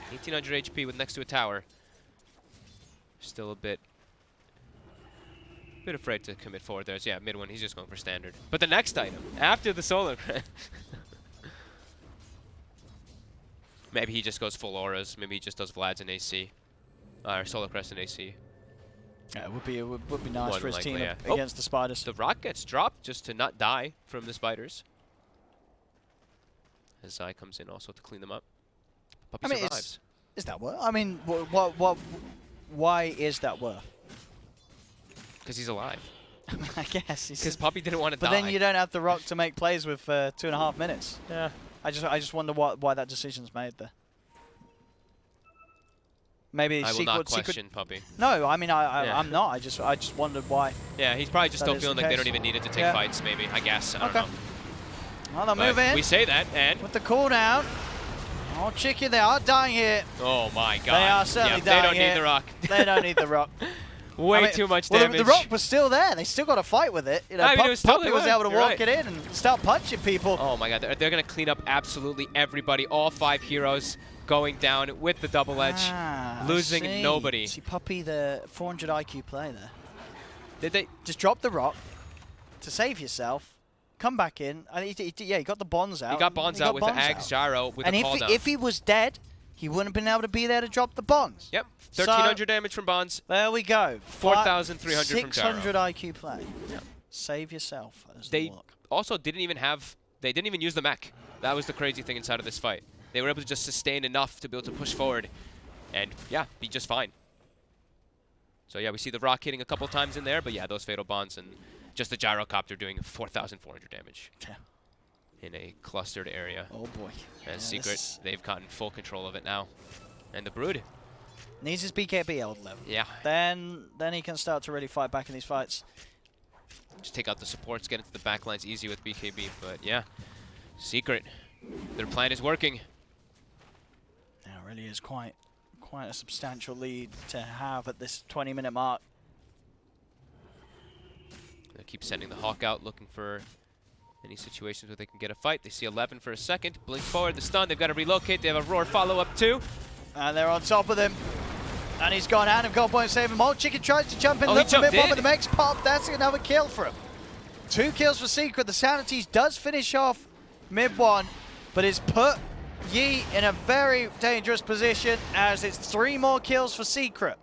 1800 HP with next to a tower. Still a bit afraid to commit forward there. So yeah, mid one, he's just going for standard. But the next item, after the Solar Crest, maybe he just goes full auras. Maybe he just does Vlad's in AC, or Solar Crest in AC. Yeah, it would be nice for his likely, team yeah. against the Spiders. The rock gets dropped just to not die from the Spiders. As Zai comes in also to clean them up. Puppy survives. Is that worth? I mean, why is that worth? Because he's alive. I guess. Because Puppy didn't want to die. But then you don't have the rock to make plays with 2.5 minutes. Yeah. I just wonder why that decision's made there. Maybe I will not question Puppy. No, I mean I'm not. I just wondered why. Yeah, he's probably just still feeling like they case. don't even need it to take fights. Maybe, I guess. I don't know. Well, they'll move But in we say that, and with the cooldown. Oh, Chicky, they are dying here. oh my God! They are certainly dying They don't here. need the rock. They don't need the rock. Way too much well, damage. the rock was still there. They still got to fight with it. You know, I mean, it was Puppy totally was right. able to You're walk right. it in and start punching people. Oh my God! They're gonna clean up absolutely everybody. All 5 heroes going down with the double edge, losing I see. nobody. See, Puppy, the 400 IQ play there. Did they? Just drop the rock to save yourself. Come back in. And he got the bonds out. He got bonds out with the Ags Gyro with and a call down. if he was dead, he wouldn't have been able to be there to drop the bonds. Yep, 1,300 damage from bonds. There we go. 4,300 from Gyro. 600 IQ play. Yep. Save yourself. They also didn't even use the mech. That was the crazy thing inside of this fight. They were able to just sustain enough to be able to push forward and, yeah, be just fine. So, yeah, we see the rock hitting a couple times in there, but, yeah, those fatal bonds and just the gyrocopter doing 4,400 damage in a clustered area. Oh, boy. And Secret, they've gotten full control of it now. And the Brood. Needs his BKB old level. Yeah. Then he can start to really fight back in these fights. Just take out the supports, get into the backlines easy with BKB. But, yeah, Secret, their plan is working. Yeah, it really is quite a substantial lead to have at this 20-minute mark. They keep sending the Hawk out, looking for any situations where they can get a fight. They see 11 for a second. Blink forward, the stun. They've got to relocate. They have a Roar follow-up too. And they're on top of him. And he's gone out of goal point, save him. Old Chicken tries to jump in. Oh, Looks he a bit jumped more, in. but the Mech's pop. That's another kill for him. 2 kills for Secret. The Sanities does finish off mid one, but it's put Yi in a very dangerous position as it's 3 more kills for Secret.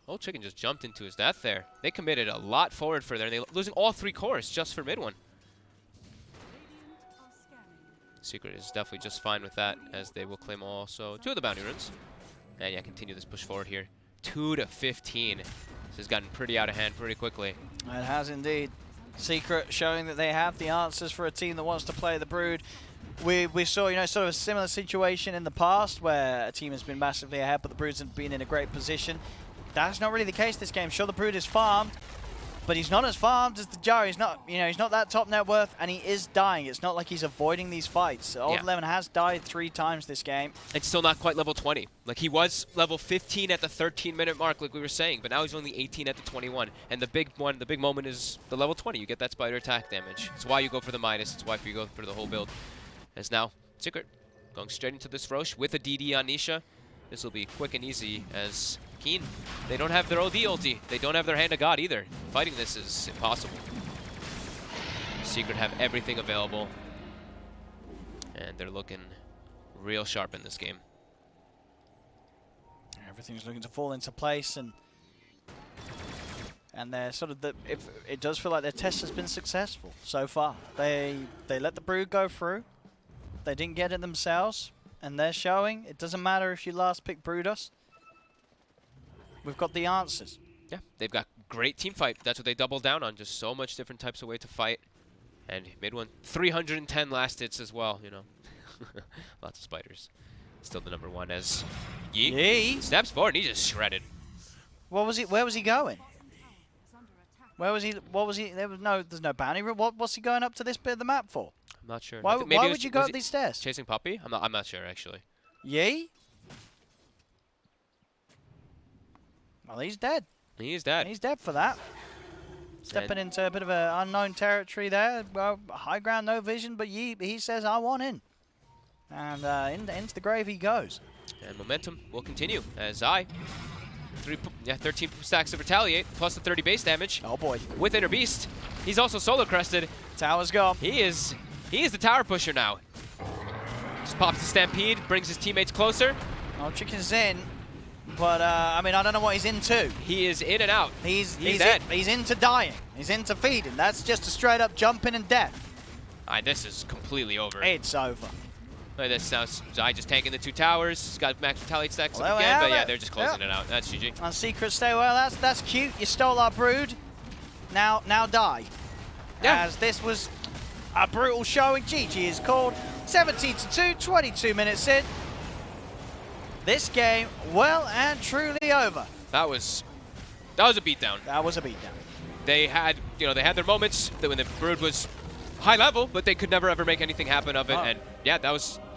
Old Chicken just jumped into his death there. They committed a lot forward for there, and they're losing all 3 cores just for mid one. Radiant are scanning. Secret is definitely just fine with that, as they will claim also 2 of the bounty runes. And yeah, continue this push forward here. 2-15. This has gotten pretty out of hand pretty quickly. It has indeed. Secret showing that they have the answers for a team that wants to play the Brood. We saw, you know, sort of a similar situation in the past where a team has been massively ahead, but the Broods have been in a great position. That's not really the case this game. Sure, the Brood is farmed, but he's not as farmed as the Gyro. He's not, you know, he's not that top net worth, and he is dying. It's not like he's avoiding these fights. Old Lemon has died 3 times this game. It's still not quite level 20. Like, he was level 15 at the 13-minute mark, like we were saying, but now he's only 18 at the 21. And the big moment is the level 20. You get that spider attack damage. It's why you go for the Midas. It's why you go for the whole build. As now, Secret going straight into this Roche with a DD on Nisha. This will be quick and easy as Keen, they don't have their OD ulti. They don't have their Hand of God either. Fighting this is impossible. Secret have everything available. And they're looking real sharp in this game. Everything's looking to fall into place, and they're sort of it does feel like their test has been successful so far. They let the Brood go through. They didn't get it themselves, and they're showing it doesn't matter if you last pick Brutus. We've got the answers. Yeah, they've got great team fight. That's what they doubled down on. Just so much different types of way to fight. And mid one, 310 last hits as well, you know. Lots of spiders. Still the number one as Yi steps forward and he just shredded. What was he? Where was he going? Bottom tower is under attack. Where was he? What was he? There's no bounty room. What's he going up to this bit of the map for? I'm not sure. Why, I think maybe why it would was- you go was up he these stairs? Chasing Puppy? I'm not sure actually. Yi? Well, he's dead. He is dead. He's dead for that. Stepping into a bit of an unknown territory there. Well, high ground, no vision, but he says, I want in. And into the grave he goes. And momentum will continue as 13 stacks of Retaliate plus the 30 base damage Oh boy. with Inner Beast. He's also solo crested. Tower's gone. He is the tower pusher now. Just pops the Stampede, brings his teammates closer. Oh, Chicken's in. But, I mean, I don't know what he's into. He is in and out. He's dead. He's into dying. He's into feeding. That's just a straight up jumping and death. This is completely over. It's over. Look at this now. Zai just tanking the 2 towers. He's got max Retaliate stacks Well, up there we again, but have yeah, it. they're just closing Yep. it out. That's GG. And Secret stay well. That's cute. You stole our Brood. Now die. Yeah. As this was a brutal showing. GG is called. 17-2, 22 minutes in. This game well and truly over. That was a beatdown. That was a beatdown. They had their moments that when the Brood was high level, but they could never ever make anything happen of it. Oh. And yeah, that was